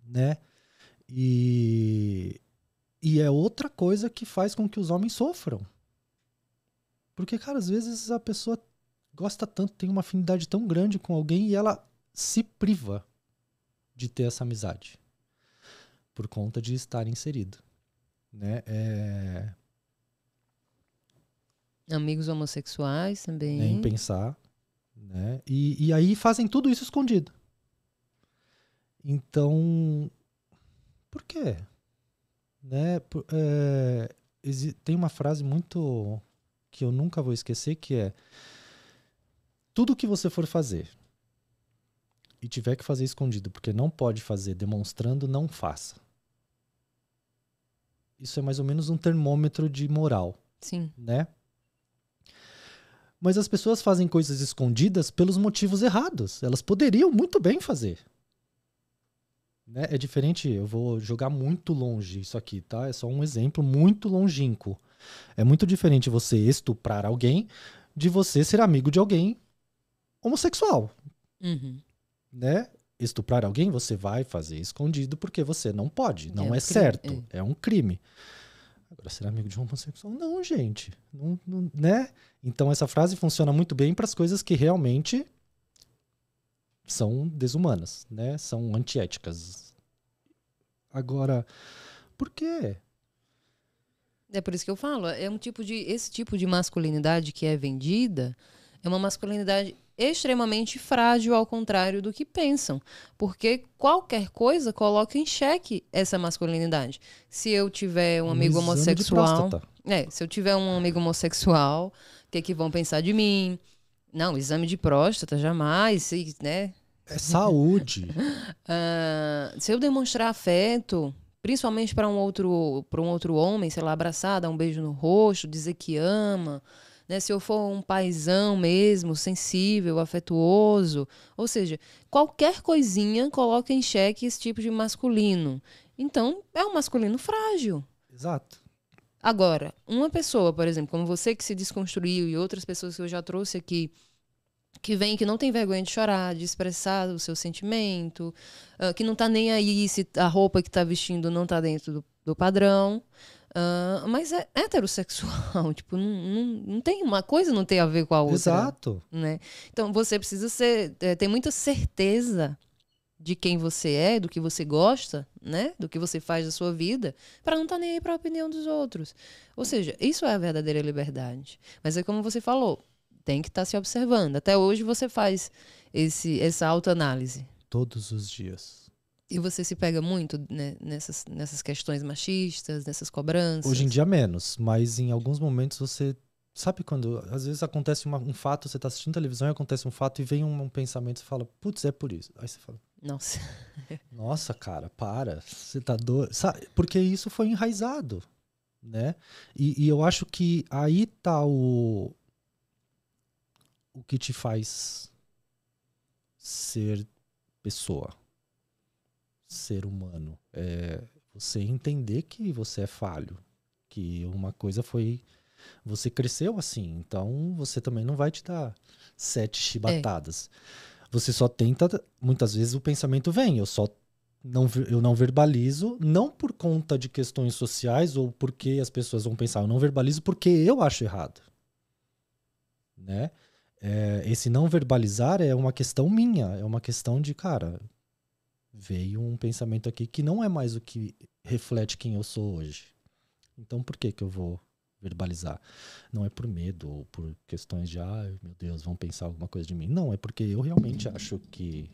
Né? E é outra coisa que faz com que os homens sofram. Porque, cara, às vezes a pessoa gosta tanto, tem uma afinidade tão grande com alguém e ela se priva de ter essa amizade. Por conta de estar inserido. Né? Amigos homossexuais também. Nem pensar. Né? E aí fazem tudo isso escondido. Então, por quê? Né? Tem uma frase muito que eu nunca vou esquecer, que é: tudo que você for fazer e tiver que fazer escondido, porque não pode fazer demonstrando, não faça. Isso é mais ou menos um termômetro de moral. Sim. Né? Mas as pessoas fazem coisas escondidas pelos motivos errados. Elas poderiam muito bem fazer. Né? É diferente, eu vou jogar muito longe isso aqui, tá? É só um exemplo muito longínquo. É muito diferente você estuprar alguém de você ser amigo de alguém homossexual. Uhum. Né? Estuprar alguém você vai fazer escondido porque você não pode. Não um é crime, certo. É um crime. Agora, ser amigo de um homossexual? Não, gente. Não, né? Então, essa frase funciona muito bem para as coisas que realmente são desumanas, né? São antiéticas. Agora, por quê? É por isso que eu falo. Esse tipo de masculinidade que é vendida é uma masculinidade extremamente frágil, ao contrário do que pensam. Porque qualquer coisa coloca em xeque essa masculinidade. Se eu tiver um amigo homossexual... se eu tiver um amigo homossexual, o que vão pensar de mim? Não, exame de próstata, jamais, né? É saúde. Se eu demonstrar afeto, principalmente para um outro homem, sei lá, abraçar, dar um beijo no rosto, dizer que ama... Né, se eu for um paizão mesmo, sensível, afetuoso, ou seja, qualquer coisinha coloca em xeque esse tipo de masculino. Então, é um masculino frágil. Exato. Agora, uma pessoa, por exemplo, como você que se desconstruiu e outras pessoas que eu já trouxe aqui, que vem, que não tem vergonha de chorar, de expressar o seu sentimento, que não tá nem aí se a roupa que tá vestindo não tá dentro do padrão. Mas é heterossexual, tipo, não tem uma coisa, não tem a ver com a outra. Exato. Né? Então você precisa ter muita certeza de quem você é, do que você gosta, né? Do que você faz da sua vida, para não estar nem aí para a opinião dos outros. Ou seja, isso é a verdadeira liberdade. Mas é como você falou, tem que estar se observando. Até hoje você faz essa autoanálise. Todos os dias. E você se pega muito, né, nessas questões machistas, nessas cobranças? Hoje em dia menos, mas em alguns momentos você... Sabe quando às vezes acontece um fato, você tá assistindo televisão e acontece um fato e vem um pensamento, você fala, putz, é por isso. Aí você fala, Nossa. nossa, cara, para, você tá doido. Porque isso foi enraizado, né? E eu acho que aí tá o que te faz ser pessoa, ser humano. É você entender que você é falho, que uma coisa foi... Você cresceu assim, então você também não vai te dar 7 É, chibatadas. Você só tenta, muitas vezes o pensamento vem, eu não verbalizo, não por conta de questões sociais ou porque as pessoas vão pensar, eu não verbalizo porque eu acho errado, né? Esse não verbalizar é uma questão minha, é uma questão de, cara, veio um pensamento aqui que não é mais o que reflete quem eu sou hoje. Então por que eu vou verbalizar? Não é por medo ou por questões de, meu Deus, vão pensar alguma coisa de mim. Não, é porque eu realmente acho que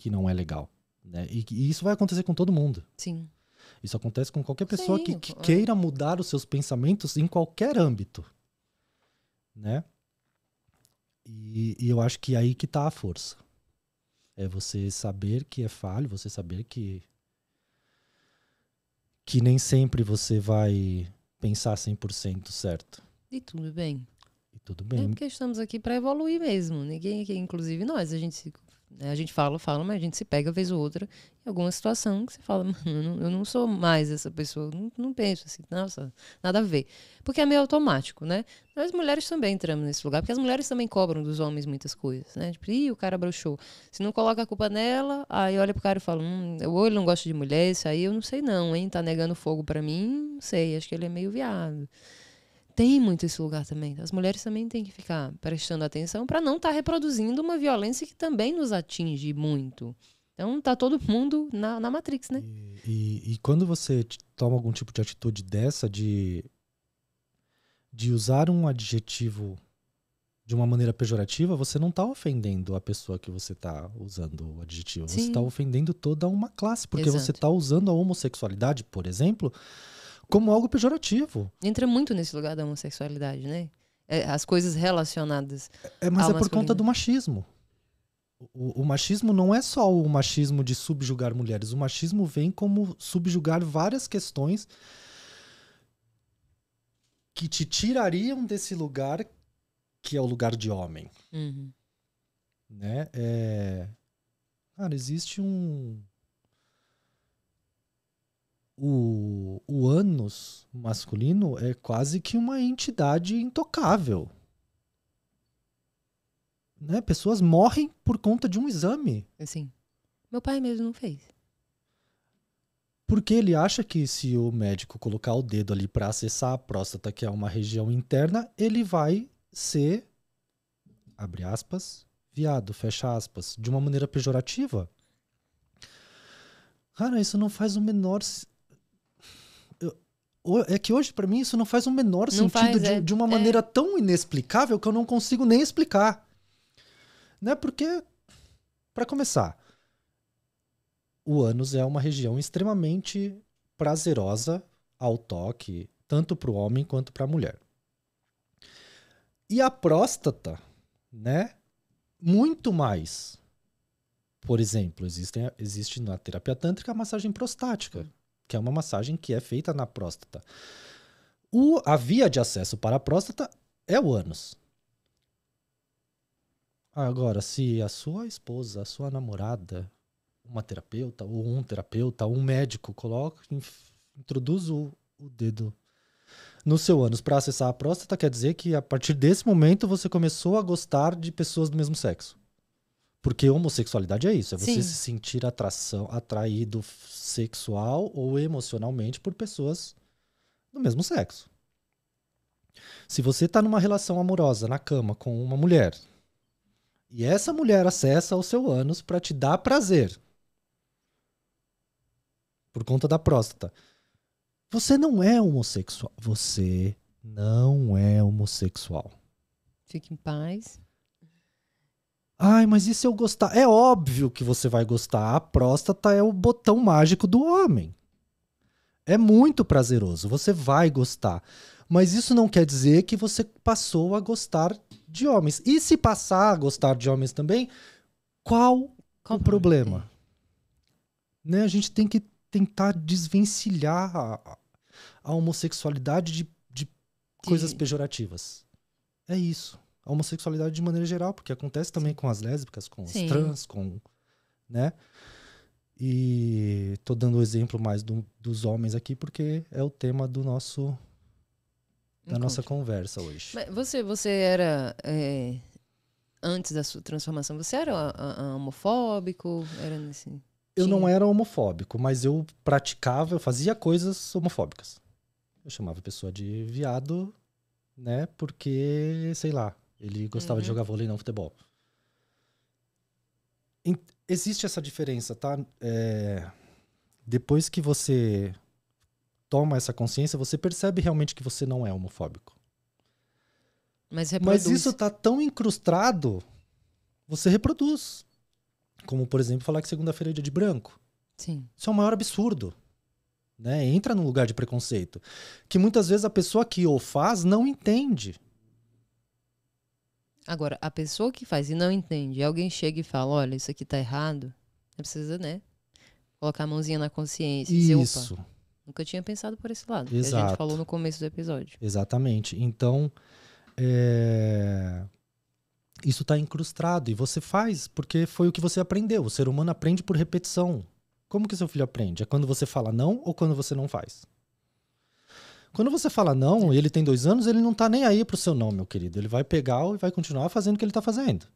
não é legal, né? E isso vai acontecer com todo mundo. sim. Isso acontece com qualquer pessoa Sim, que queira mudar os seus pensamentos em qualquer âmbito, né? E eu acho que aí que tá a força. É você saber que é falho, você saber que nem sempre você vai pensar 100% certo. E tudo bem. E tudo É bem. porque estamos aqui para evoluir mesmo. Ninguém aqui, inclusive nós, a gente fala, mas a gente se pega vez ou outra em alguma situação que você fala, mano, eu não sou mais essa pessoa, não penso assim, nossa, nada a ver. Porque é meio automático, né? Nós mulheres também entramos nesse lugar, porque as mulheres também cobram dos homens muitas coisas, né? Tipo, o cara broxou. Se não coloca a culpa nela, aí olha pro cara e fala, ou ele não gosta de mulher, isso aí eu não sei não, hein? Tá negando fogo pra mim, não sei, acho que ele é meio viado. Tem muito esse lugar também. As mulheres também têm que ficar prestando atenção para não estar reproduzindo uma violência que também nos atinge muito. Então tá todo mundo na Matrix, né? E quando você toma algum tipo de atitude dessa, de usar um adjetivo de uma maneira pejorativa, você não está ofendendo a pessoa que você está usando o adjetivo. Você está Sim, ofendendo toda uma classe, porque você exato. está usando a homossexualidade, por exemplo, como algo pejorativo. Entra muito nesse lugar da homossexualidade, né? As coisas relacionadas Mas ao é por conta masculino. do machismo. O machismo não é só o machismo de subjugar mulheres. O machismo vem como subjugar várias questões que te tirariam desse lugar que é o lugar de homem, Uhum. né? Cara, existe o ânus masculino é quase que uma entidade intocável, né? Pessoas morrem por conta de um exame. Assim, meu pai mesmo não fez. Porque ele acha que se o médico colocar o dedo ali para acessar a próstata, que é uma região interna, ele vai ser, abre aspas, viado, fecha aspas, de uma maneira pejorativa. Cara, isso não faz o menor... É que hoje, para mim, isso não faz o menor Não sentido faz, de uma maneira tão inexplicável que eu não consigo nem explicar. Né? Porque, para começar, o ânus é uma região extremamente prazerosa ao toque, tanto para o homem quanto para a mulher. E a próstata, né? Muito mais. Por exemplo, existe na terapia tântrica a massagem prostática, que é uma massagem que é feita na próstata. A via de acesso para a próstata é o ânus. Agora, se a sua esposa, a sua namorada, uma terapeuta, ou um terapeuta, ou um médico, introduz o dedo no seu ânus para acessar a próstata, quer dizer que a partir desse momento você começou a gostar de pessoas do mesmo sexo. Porque homossexualidade é isso, é você Sim. se sentir atraído sexual ou emocionalmente por pessoas do mesmo sexo. Se você está numa relação amorosa na cama com uma mulher e essa mulher acessa o seu ânus para te dar prazer por conta da próstata, você não é homossexual. Você não é homossexual. Fique em paz. Ai, mas e se eu gostar? É óbvio que você vai gostar. A próstata é o botão mágico do homem. É muito prazeroso, você vai gostar. Mas isso não quer dizer que você passou a gostar de homens. E se passar a gostar de homens também, qual Qual o o problema? problema? Né? A gente tem que tentar desvencilhar a homossexualidade de coisas De... pejorativas. É isso. A homossexualidade de maneira geral, porque acontece também Sim. com as lésbicas, com os Sim. trans, com, né? E tô dando o exemplo mais dos homens aqui, porque é o tema da nossa Encontro. conversa hoje. Mas você era, antes da sua transformação, você era homofóbico? Era nesse... Eu não Tinha. era homofóbico, mas eu praticava, eu fazia coisas homofóbicas. Eu chamava a pessoa de viado, né? Porque, sei lá, ele gostava de Uhum. jogar vôlei e não futebol. Existe essa diferença, tá? Depois que você toma essa consciência, você percebe realmente que você não é homofóbico. Mas Mas isso reproduz. tá tão incrustado, você reproduz. Como, por exemplo, falar que segunda-feira é dia de branco. Sim. Isso é o maior absurdo. Né? Entra num lugar de preconceito. Que muitas vezes a pessoa que o faz não entende. Agora, a pessoa que faz e não entende, alguém chega e fala, olha, isso aqui tá errado, você precisa, né, colocar a mãozinha na consciência e dizer, opa, Isso, nunca tinha pensado por esse lado, que a gente falou exato. no começo do episódio. Exatamente. Então, isso está incrustado e você faz porque foi o que você aprendeu. O ser humano aprende por repetição. Como que seu filho aprende? É quando você fala não ou quando você não faz? Quando você fala não e ele tem 2 anos, ele não tá nem aí pro seu não, meu querido. Ele vai pegar e vai continuar fazendo o que ele tá fazendo.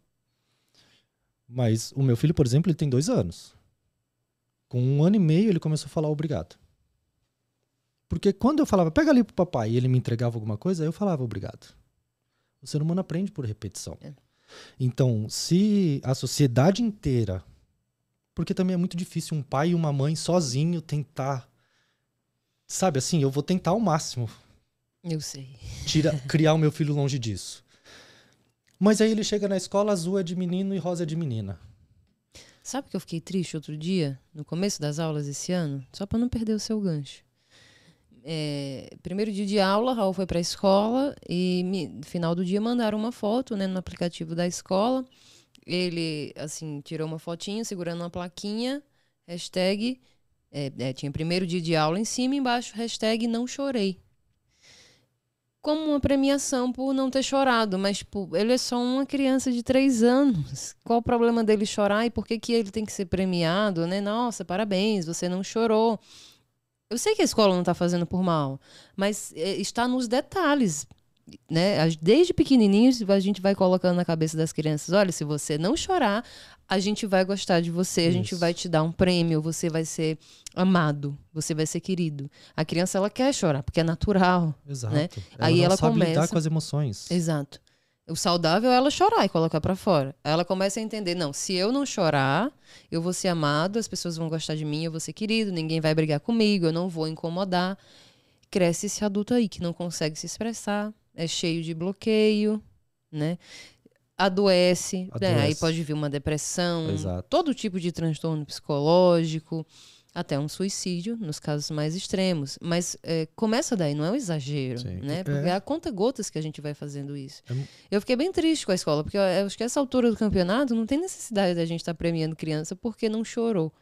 Mas o meu filho, por exemplo, ele tem 2 anos. Com 1 ano e meio, ele começou a falar obrigado. Porque quando eu falava, pega ali pro papai, e ele me entregava alguma coisa, eu falava obrigado. O ser humano aprende por repetição. É. Então, se a sociedade inteira... Porque também é muito difícil um pai e uma mãe sozinho tentar... Sabe assim, eu vou tentar ao máximo Eu sei. criar o meu filho longe disso. Mas aí ele chega na escola, azul é de menino e rosa é de menina. Sabe que eu fiquei triste outro dia, no começo das aulas esse ano? Só pra não perder o seu gancho. Primeiro dia de aula, Raul foi pra escola e no final do dia mandaram uma foto, né, no aplicativo da escola. Ele, assim, tirou uma fotinha segurando uma plaquinha, hashtag, tinha primeiro dia de aula em cima e embaixo, hashtag não chorei. Como uma premiação por não ter chorado, mas, tipo, ele é só uma criança de 3 anos. Qual o problema dele chorar e por que que ele tem que ser premiado, né? Nossa, parabéns, você não chorou. Eu sei que a escola não está fazendo por mal, mas está nos detalhes, né? Desde pequenininhos a gente vai colocando na cabeça das crianças, olha, se você não chorar, a gente vai gostar de você, a gente vai Isso. te dar um prêmio, você vai ser amado, você vai ser querido. A criança, ela quer chorar, porque é natural, né? Exato. Ela Aí não ela sabe lidar começa... com as emoções. Exato. O saudável é ela chorar e colocar pra fora. Aí ela começa a entender, não, se eu não chorar, eu vou ser amado, as pessoas vão gostar de mim, eu vou ser querido, ninguém vai brigar comigo, eu não vou incomodar. Cresce esse adulto aí que não consegue se expressar, é cheio de bloqueio, né? Adoece, né? Aí Adoece. pode vir uma depressão, Exato. todo tipo de transtorno psicológico, até um suicídio, nos casos mais extremos. Mas começa daí, não é um exagero, Sim. né? Porque É, a conta gotas que a gente vai fazendo isso. é, Eu fiquei bem triste com a escola, porque eu acho que essa altura do campeonato não tem necessidade da gente estar premiando criança porque não chorou,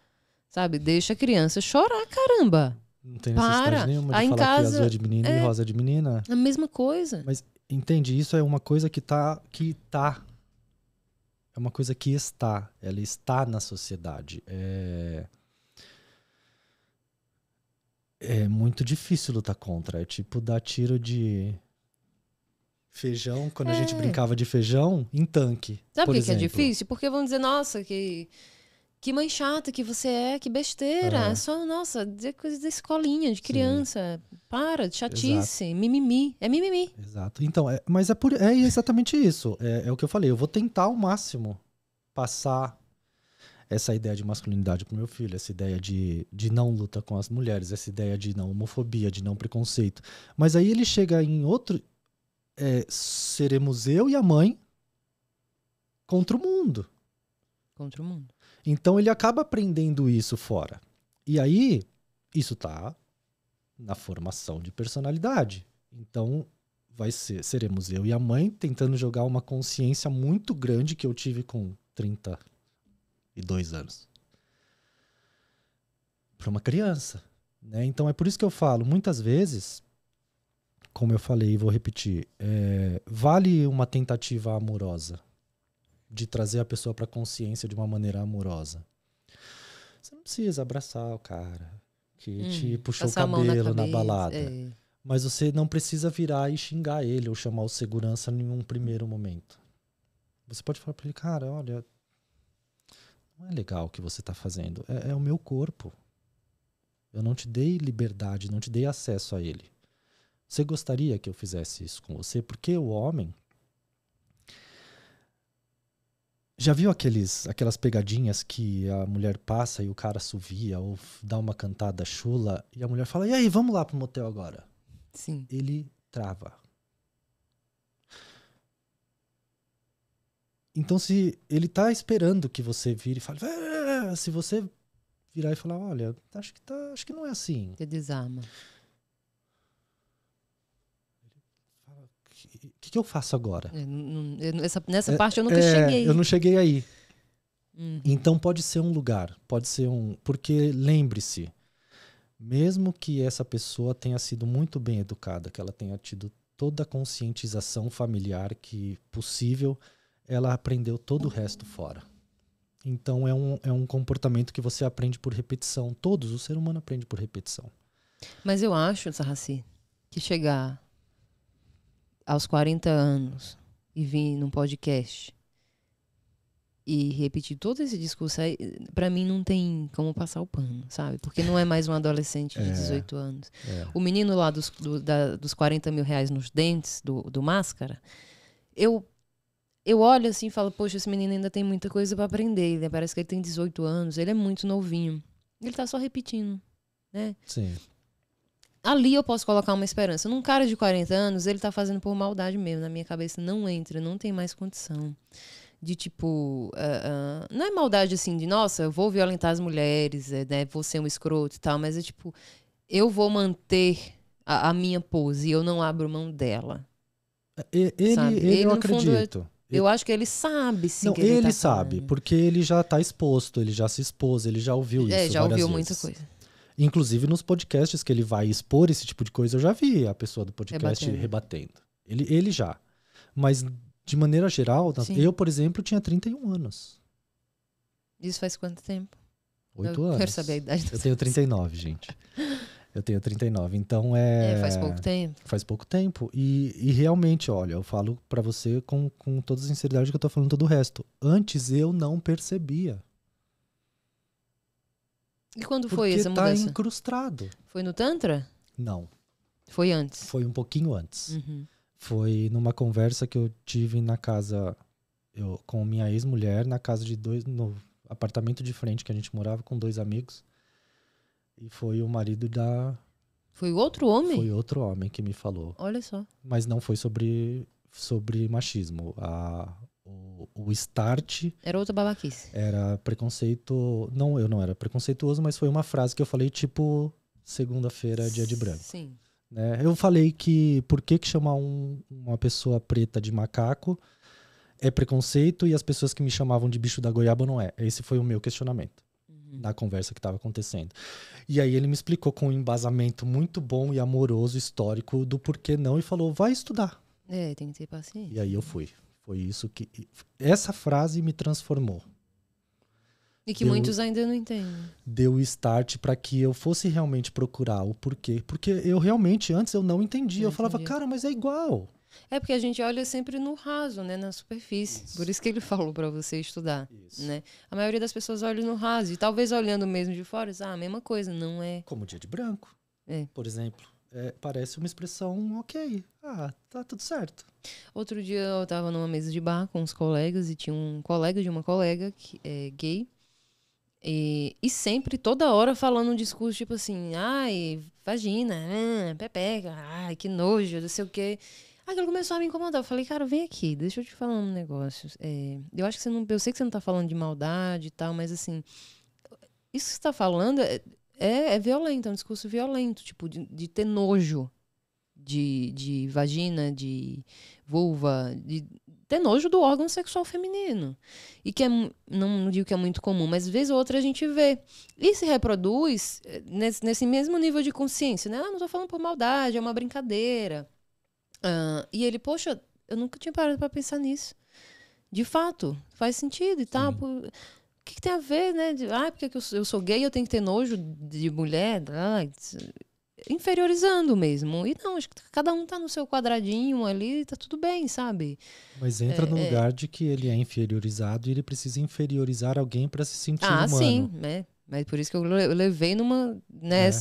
sabe? Deixa a criança chorar, caramba! não tem necessidade Para! nenhuma de Aí em falar que azul é casa de menino e é rosa é de menina. a mesma coisa. Mas, entende, isso é uma coisa que tá. É uma coisa que está. Ela está na sociedade. É muito difícil lutar contra. É tipo dar tiro de feijão, quando a gente É. brincava de feijão, em tanque, Sabe por por que que é exemplo. difícil? Porque vão dizer, nossa, que mãe chata que você é, que besteira. É É, só, nossa, dizer coisa da escolinha, de sim, criança. Para, de exato. chatice, mimimi. É mimimi. Exato. Então, mas é exatamente isso. É o que eu falei. Eu vou tentar ao máximo passar essa ideia de masculinidade pro meu filho, essa ideia de não luta com as mulheres, essa ideia de não homofobia, de não preconceito. Mas aí ele chega em outro. Seremos eu e a mãe contra o mundo. Contra o mundo. Então ele acaba aprendendo isso fora. E aí, isso tá na formação de personalidade. Então, seremos eu e a mãe tentando jogar uma consciência muito grande que eu tive com 32 anos. Para uma criança. Né? Então é por isso que eu falo, muitas vezes, como eu falei e vou repetir, vale uma tentativa amorosa de trazer a pessoa para a consciência de uma maneira amorosa. Você não precisa abraçar o cara que te puxou o cabelo na balada. Mas você não precisa virar e xingar ele ou chamar o segurança em um primeiro momento. Você pode falar para ele, cara, olha, não é legal o que você está fazendo. É o meu corpo. Eu não te dei liberdade, não te dei acesso a ele. Você gostaria que eu fizesse isso com você? Porque o homem... Já viu aquelas pegadinhas que a mulher passa e o cara assovia ou dá uma cantada chula e a mulher fala, e aí, vamos lá pro motel agora? Sim. Ele trava. Então, se ele tá esperando que você vire e fale, se você virar e falar, olha, acho que não é assim. Você desarma. O que eu faço agora? Nessa parte eu nunca cheguei. Eu não cheguei aí. Então pode ser um lugar, porque lembre-se, mesmo que essa pessoa tenha sido muito bem educada, que ela tenha tido toda a conscientização familiar que possível, ela aprendeu todo o resto fora. Então é um comportamento que você aprende por repetição. O ser humano aprende por repetição. Mas eu acho, Sarraci, que chegar aos 40 anos e vir num podcast e repetir todo esse discurso aí, pra mim não tem como passar o pano, sabe? Porque não é mais um adolescente de 18 anos. O menino lá dos 40 mil reais nos dentes, do Máscara, eu olho assim e falo, poxa, esse menino ainda tem muita coisa pra aprender, né? Parece que ele tem 18 anos, ele é muito novinho. Ele tá só repetindo, né? Sim. Ali eu posso colocar uma esperança. Num cara de 40 anos, ele tá fazendo por maldade mesmo. Na minha cabeça não entra, não tem mais condição. De tipo, não é maldade assim de, nossa, eu vou violentar as mulheres, né, vou ser um escroto e tal, mas é tipo, eu vou manter a minha pose e eu não abro mão dela. Ele eu acredito. Eu acho que ele sabe, sim. Não, que ele tá sabe, falando. porque ele já tá exposto, ele já se expôs, ele já ouviu isso já ouviu vezes. muita coisa. Inclusive nos podcasts que ele vai expor esse tipo de coisa, eu já vi a pessoa do podcast rebatendo. Ele já. Mas, de maneira geral, eu, por exemplo, tinha 31 anos. Isso faz quanto tempo? 8 anos. Quero saber a idade. Eu tenho 39, gente. Eu tenho 39, então faz pouco tempo. Faz pouco tempo. E realmente, olha, eu falo pra você com toda a sinceridade que eu tô falando todo o resto. Antes eu não percebia. E quando foi essa mudança? Porque tá incrustado. Foi no Tantra? Não. Foi antes? Foi um pouquinho antes. Foi numa conversa que eu tive na casa, com minha ex-mulher, na casa de no apartamento de frente que a gente morava com 2 amigos. E foi o marido da... Foi outro homem? Foi outro homem que me falou. Olha só. Mas não foi sobre machismo. O start... Era outra babaquice. Era preconceito... Não, eu não era preconceituoso, mas foi uma frase que eu falei, tipo, segunda-feira, dia de branco. Sim. Né? Eu falei que por que chamar uma pessoa preta de macaco é preconceito e as pessoas que me chamavam de bicho da goiaba não é. Esse foi o meu questionamento na conversa que estava acontecendo. E aí ele me explicou com um embasamento muito bom e amoroso, histórico, do porquê não, e falou, vai estudar. Tem que ter paciência. E aí eu fui. Foi isso que... Essa frase me transformou. E que muitos ainda não entendem. Deu start para que eu fosse realmente procurar o porquê. Porque eu realmente, antes eu não entendia. Eu falava, cara, mas é igual. É porque a gente olha sempre no raso, né? Na superfície. Isso. Por isso que ele falou para você estudar. Né? A maioria das pessoas olha no raso. E talvez olhando mesmo de fora, a mesma coisa, não é... Como dia de branco, por exemplo. Parece uma expressão ok. Tá tudo certo. Outro dia eu tava numa mesa de bar com uns colegas e tinha um colega de uma colega que é gay. E sempre, toda hora, falando um discurso tipo assim, ai, vagina, pepeca, ai, que nojo, não sei o quê. Aquilo começou a me incomodar. Eu falei, cara, vem aqui, deixa eu te falar um negócio. Eu acho que você não. Eu sei que você não tá falando de maldade e tal, mas assim, isso que você tá falando é violento, é um discurso violento, tipo, de ter nojo de vagina, de vulva, de ter nojo do órgão sexual feminino. E que não digo que é muito comum, mas vez ou outra a gente vê. E se reproduz nesse mesmo nível de consciência, né? Ah, não tô falando por maldade, é uma brincadeira. E ele, poxa, eu nunca tinha parado pra pensar nisso. De fato, faz sentido e tal. O que tem a ver, né? Porque eu sou gay, eu tenho que ter nojo de mulher? Inferiorizando mesmo. E não, acho que cada um tá no seu quadradinho ali, tá tudo bem, sabe? Mas entra no lugar de que ele é inferiorizado e ele precisa inferiorizar alguém para se sentir humano. Sim, né? Mas por isso que eu levei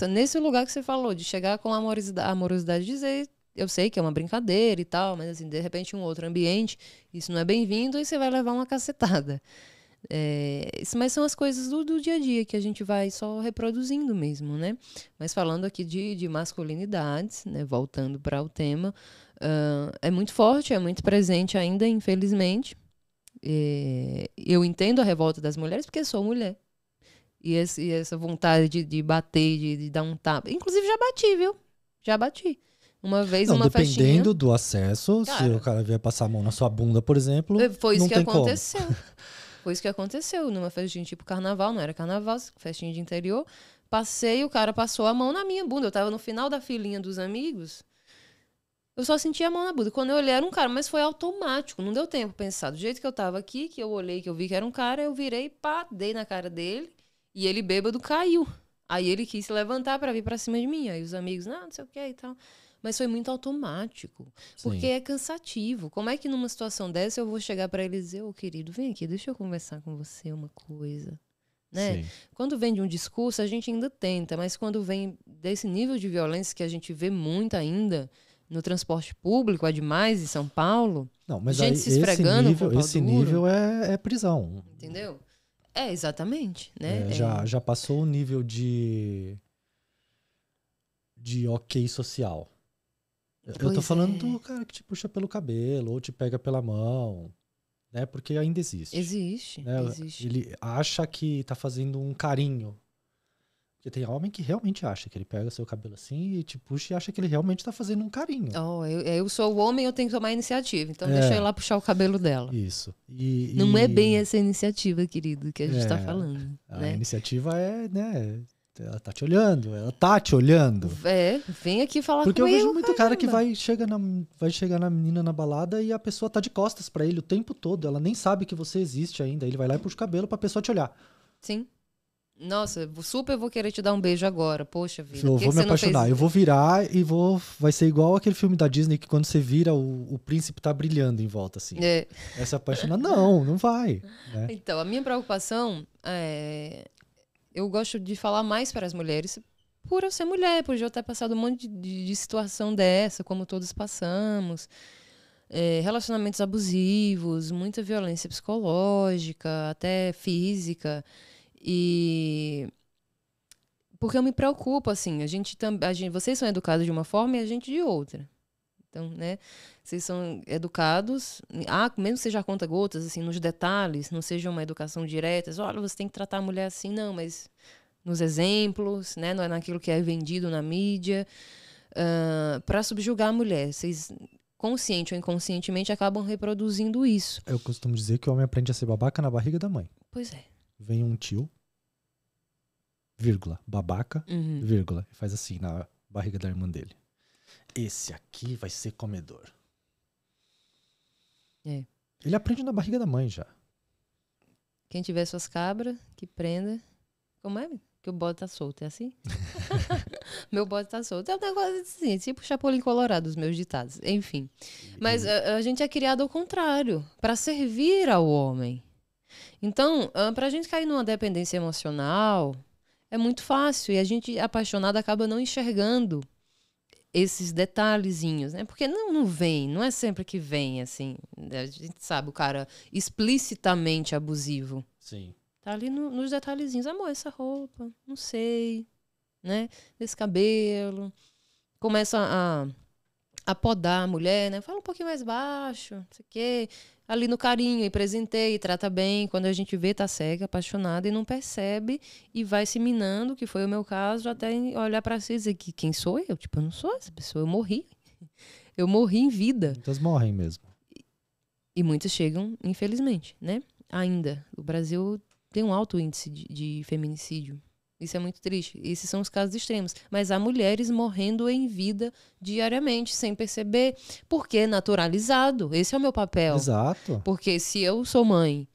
nesse lugar que você falou, de chegar com a amorosidade e dizer, eu sei que é uma brincadeira e tal, mas assim, de repente um outro ambiente, isso não é bem-vindo e você vai levar uma cacetada. Mas são as coisas do dia a dia que a gente vai só reproduzindo mesmo, né? Mas falando aqui de masculinidades, né? Voltando para o tema, é muito forte, é muito presente ainda, infelizmente. Eu entendo a revolta das mulheres porque sou mulher. E essa vontade de bater, de dar um tapa. Inclusive já bati, viu? Já bati. Uma vez numa festinha. Dependendo do acesso, se o cara vier passar a mão na sua bunda, por exemplo, foi isso não que tem aconteceu. como. Foi isso que aconteceu numa festinha tipo carnaval, não era carnaval, festinha de interior. Passei, o cara passou a mão na minha bunda. Eu tava no final da filinha dos amigos. Eu só senti a mão na bunda. Quando eu olhei, era um cara, mas foi automático. Não deu tempo pensar. Do jeito que eu tava aqui, que eu olhei, que eu vi que era um cara, eu virei, pá, dei na cara dele. E ele bêbado caiu. Aí ele quis se levantar pra vir pra cima de mim. Aí os amigos, não sei o que e tal. Mas foi muito automático. Porque é cansativo. Como é que numa situação dessa eu vou chegar pra ele e dizer, ô querido, vem aqui, deixa eu conversar com você uma coisa. Né? Quando vem de um discurso, a gente ainda tenta. Mas quando vem desse nível de violência que a gente vê muito ainda no transporte público, é demais em São Paulo. Não, mas gente aí, se esfregando esse nível é prisão. Entendeu? Exatamente, né? Já passou o nível de ok social. Eu tô falando do cara que te puxa pelo cabelo ou te pega pela mão, né? Porque ainda existe. Existe, né? existe. Ele acha que tá fazendo um carinho. Porque tem homem que realmente acha que ele pega seu cabelo assim e te puxa e acha que ele realmente tá fazendo um carinho. Eu sou o homem, eu tenho que tomar a iniciativa. Então deixa eu ir lá puxar o cabelo dela. Isso. Não é bem essa iniciativa, querido, que a gente tá falando. A iniciativa é, né? Ela tá te olhando, Vem aqui falar Porque comigo. Porque eu vejo muito cara que vai chegar na menina na balada e a pessoa tá de costas pra ele o tempo todo. Ela nem sabe que você existe ainda. Ele vai lá e puxa o cabelo pra pessoa te olhar. Sim. Nossa, super vou querer te dar um beijo agora. Poxa vida. Eu vou me apaixonar. Eu vou virar e vai ser igual aquele filme da Disney que quando você vira, o príncipe tá brilhando em volta, assim. Vai se apaixonar? Não vai. Né? Então, a minha preocupação eu gosto de falar mais para as mulheres por eu ser mulher, por eu ter passado um monte de situação dessa, como todos passamos. Relacionamentos abusivos, muita violência psicológica, até física. E porque eu me preocupo, assim, vocês são educados de uma forma e a gente de outra. Então, né, vocês são educados, mesmo que seja conta-gotas, assim, nos detalhes, não seja uma educação direta, olha, você tem que tratar a mulher assim, não, mas nos exemplos, né, não é naquilo que é vendido na mídia, para subjugar a mulher. Vocês, consciente ou inconscientemente, acabam reproduzindo isso. Eu costumo dizer que o homem aprende a ser babaca na barriga da mãe. Pois é. Vem um tio, vírgula, babaca, vírgula, e faz assim na barriga da irmã dele. Esse aqui vai ser comedor. Ele aprende na barriga da mãe já. Quem tiver suas cabras, que prenda. Como é? Que o bode tá solto, é assim? Meu bode tá solto. É um negócio assim, tipo Chapolin Colorado, os meus ditados. Enfim. Mas a gente é criado ao contrário, para servir ao homem. Então, pra gente cair numa dependência emocional, é muito fácil. E a gente, apaixonado, acaba não enxergando esses detalhezinhos, né? Porque não vem, não é sempre que vem, assim. A gente sabe, o cara explicitamente abusivo. Sim. Tá ali nos detalhezinhos. Amor, essa roupa, não sei, né? Esse cabelo. Começa a podar a mulher, né? Fala um pouquinho mais baixo, não sei o quê. Ali no carinho, e presenteia, e trata bem. Quando a gente vê, tá cega, apaixonada e não percebe e vai se minando, que foi o meu caso, até olhar pra si e dizer que quem sou eu? Tipo, eu não sou essa pessoa, eu morri. Eu morri em vida. Muitas morrem mesmo. E muitas chegam, infelizmente, né? Ainda. O Brasil tem um alto índice de feminicídio. Isso é muito triste. Esses são os casos extremos. Mas há mulheres morrendo em vida diariamente, sem perceber. Porque é naturalizado. Esse é o meu papel. Exato. Porque se eu sou mãe,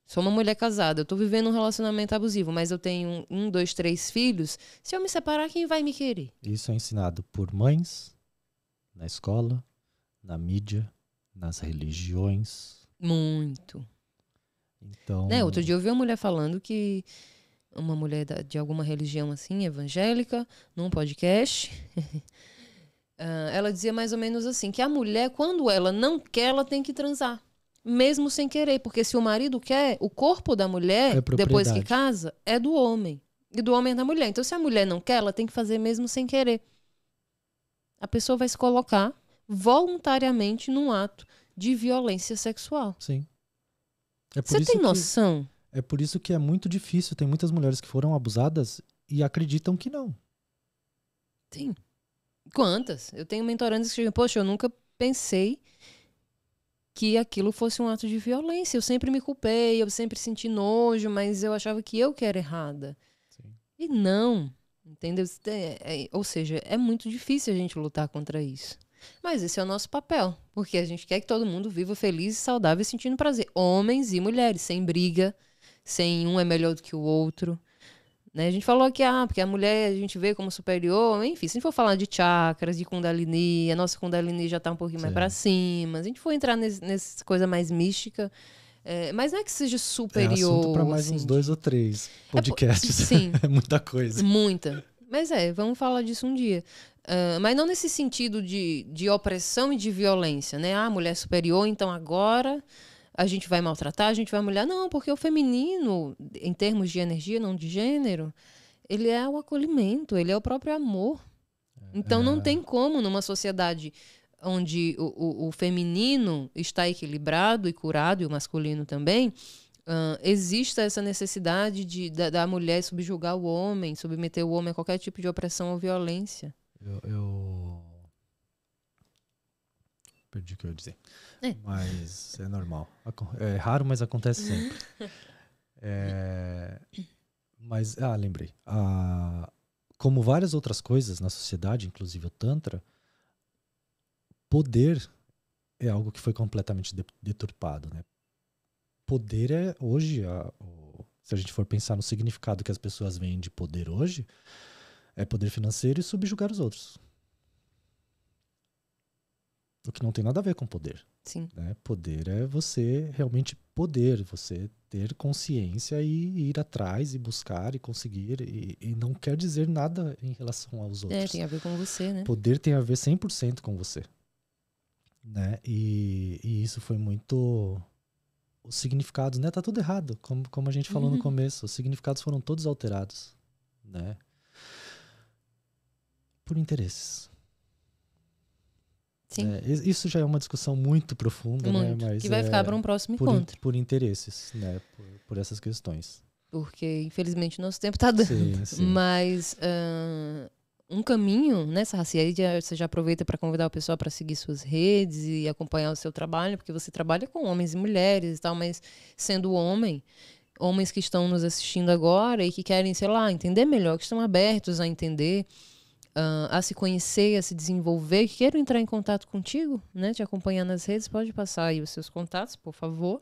sou uma mulher casada, eu tô vivendo um relacionamento abusivo, mas eu tenho 1, 2, 3 filhos, se eu me separar, quem vai me querer? Isso é ensinado por mães, na escola, na mídia, nas religiões. Muito. Então, Né? Outro dia eu vi uma mulher falando que uma mulher de alguma religião assim, evangélica, num podcast, ela dizia mais ou menos assim, que a mulher, quando ela não quer, ela tem que transar. Mesmo sem querer, porque se o marido quer, o corpo da mulher, É depois que propriedade. casa, é do homem. E do homem é da mulher. Então, se a mulher não quer, ela tem que fazer mesmo sem querer. A pessoa vai se colocar voluntariamente num ato de violência sexual. sim. É por Você isso tem que noção? é por isso que é muito difícil. Tem muitas mulheres que foram abusadas e acreditam que não. Tem. Quantas? Eu tenho mentorandas que dizem, poxa, eu nunca pensei que aquilo fosse um ato de violência. Eu sempre me culpei, eu sempre senti nojo, mas eu achava que eu que era errada. Sim. E não, entendeu? Ou seja, é muito difícil a gente lutar contra isso. Mas esse é o nosso papel, porque a gente quer que todo mundo viva feliz e saudável e sentindo prazer. Homens e mulheres, sem briga, sem um é melhor do que o outro. Né? A gente falou que porque a mulher a gente vê como superior, enfim, se a gente for falar de chakras, de Kundalini, a nossa Kundalini já tá um pouquinho mais Sim. pra cima. Se a gente for entrar nessa coisa mais mística, mas não é que seja É superior. assunto para mais assim, uns 2 ou 3 podcasts. Sim. É muita coisa. Muita. Mas vamos falar disso um dia. Mas não nesse sentido de opressão e de violência, né? Ah, mulher superior, então agora a gente vai maltratar, a gente vai mulher. Não, porque o feminino, em termos de energia, não de gênero, ele é o acolhimento, ele é o próprio amor. Então não tem como numa sociedade onde o feminino está equilibrado e curado, e o masculino também, exista essa necessidade da mulher subjugar o homem, submeter o homem a qualquer tipo de opressão ou violência. Eu perdi o que eu ia dizer. Mas é normal. É raro, mas acontece sempre. Mas, lembrei. Como várias outras coisas na sociedade, inclusive o Tantra, poder é algo que foi completamente deturpado, né? Poder é, hoje, se a gente for pensar no significado que as pessoas veem de poder hoje, é poder financeiro e subjugar os outros. O que não tem nada a ver com poder. Sim. Né? Poder é você realmente poder, você ter consciência e ir atrás e buscar e conseguir. E não quer dizer nada em relação aos outros. Tem a ver com você, né? Poder tem a ver 100% com você. Né? E isso foi muito... Os significados, né? Tá tudo errado, como a gente falou no começo. Os significados foram todos alterados, né? Por interesses. Sim. Isso já é uma discussão muito profunda, muito. né? Mas que vai ficar para um próximo encontro. Por interesses, né? Por essas questões. Porque, infelizmente, nosso tempo tá dando. Sim. Mas um caminho, né, Sarraci? Aí você já aproveita para convidar o pessoal para seguir suas redes e acompanhar o seu trabalho, porque você trabalha com homens e mulheres e tal, mas sendo homens que estão nos assistindo agora e que querem, sei lá, entender melhor, que estão abertos a entender, a se conhecer, a se desenvolver, que queiram entrar em contato contigo, né, te acompanhar nas redes, pode passar aí os seus contatos, por favor.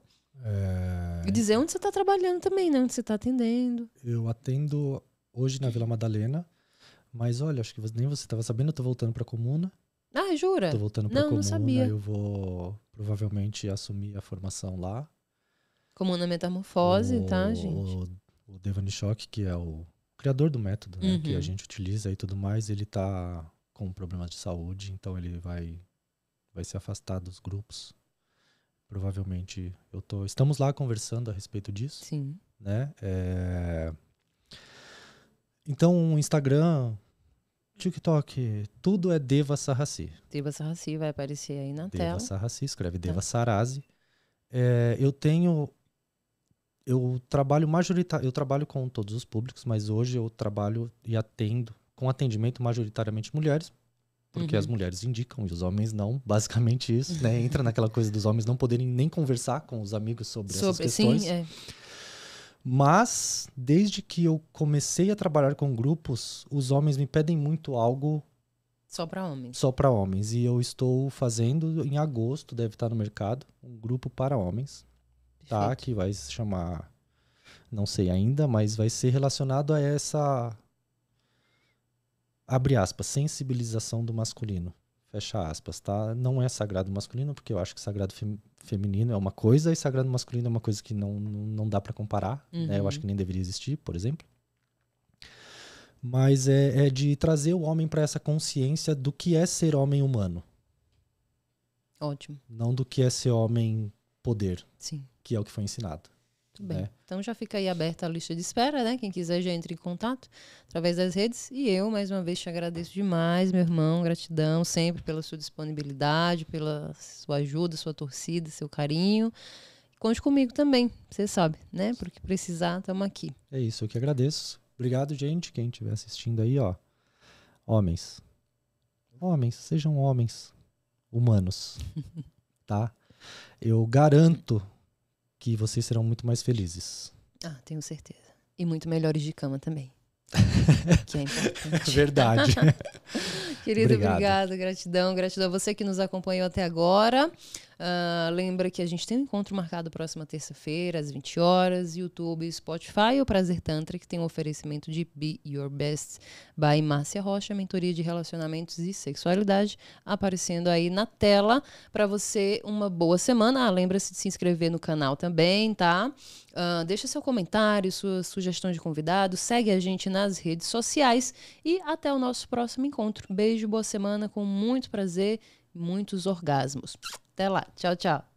E dizer onde você está trabalhando também, né? Onde você está atendendo. Eu atendo hoje na Vila Madalena, mas olha, acho que nem você estava sabendo, eu tô voltando para a comuna. Ah, jura? Tô voltando para a comuna, não sabia. Eu vou provavelmente assumir a formação lá. Comuna Metamorfose, tá, gente? O Devani Schock, que é o criador do método, né, que a gente utiliza e tudo mais, ele tá com problemas de saúde, então ele vai se afastar dos grupos. Provavelmente estamos lá conversando a respeito disso. Sim. Né? Então, o Instagram, TikTok, tudo é Deva Sarraci. Deva Sarraci vai aparecer aí na Deva tela. Sarraci, escreve Deva Sarrazi. Eu trabalho com todos os públicos, mas hoje eu trabalho e atendo com atendimento majoritariamente mulheres, porque as mulheres indicam e os homens não, basicamente isso, né? Entra naquela coisa dos homens não poderem nem conversar com os amigos sobre essas questões. Sim, Mas, desde que eu comecei a trabalhar com grupos, os homens me pedem muito algo só para homens. Só para homens. E eu estou fazendo, em agosto, deve estar no mercado, um grupo para homens. Tá? Que vai se chamar, não sei ainda, mas vai ser relacionado a essa, abre aspas, sensibilização do masculino. Fecha aspas, tá? Não é sagrado masculino, porque eu acho que sagrado feminino é uma coisa e sagrado masculino é uma coisa que não dá para comparar. Né? Eu acho que nem deveria existir, por exemplo. Mas é de trazer o homem para essa consciência do que é ser homem humano. Ótimo. Não do que é ser homem poder. Sim. Que é o que foi ensinado. Muito bem. Então já fica aí aberta a lista de espera, né? Quem quiser já entre em contato através das redes. E eu, mais uma vez, te agradeço demais, meu irmão. Gratidão sempre pela sua disponibilidade, pela sua ajuda, sua torcida, seu carinho. Conte comigo também, você sabe, né? Porque precisar, estamos aqui. É isso, eu que agradeço. Obrigado, gente. Quem estiver assistindo aí, ó. Homens. Homens, sejam homens humanos. Tá? Eu garanto que vocês serão muito mais felizes. Ah, tenho certeza. E muito melhores de cama também. Que é importante. Verdade. Querido, obrigado. Gratidão a você que nos acompanhou até agora. Lembra que a gente tem um encontro marcado próxima terça-feira, às 20 horas, YouTube, Spotify e o Prazer Tantra, que tem um oferecimento de Be Your Best by Márcia Rocha, mentoria de relacionamentos e sexualidade, aparecendo aí na tela para você. Uma boa semana. Lembra-se de se inscrever no canal também, tá? Deixa seu comentário, sua sugestão de convidado, segue a gente nas redes sociais e até o nosso próximo encontro. Beijo, boa semana, com muito prazer, muitos orgasmos. Até lá, tchau, tchau.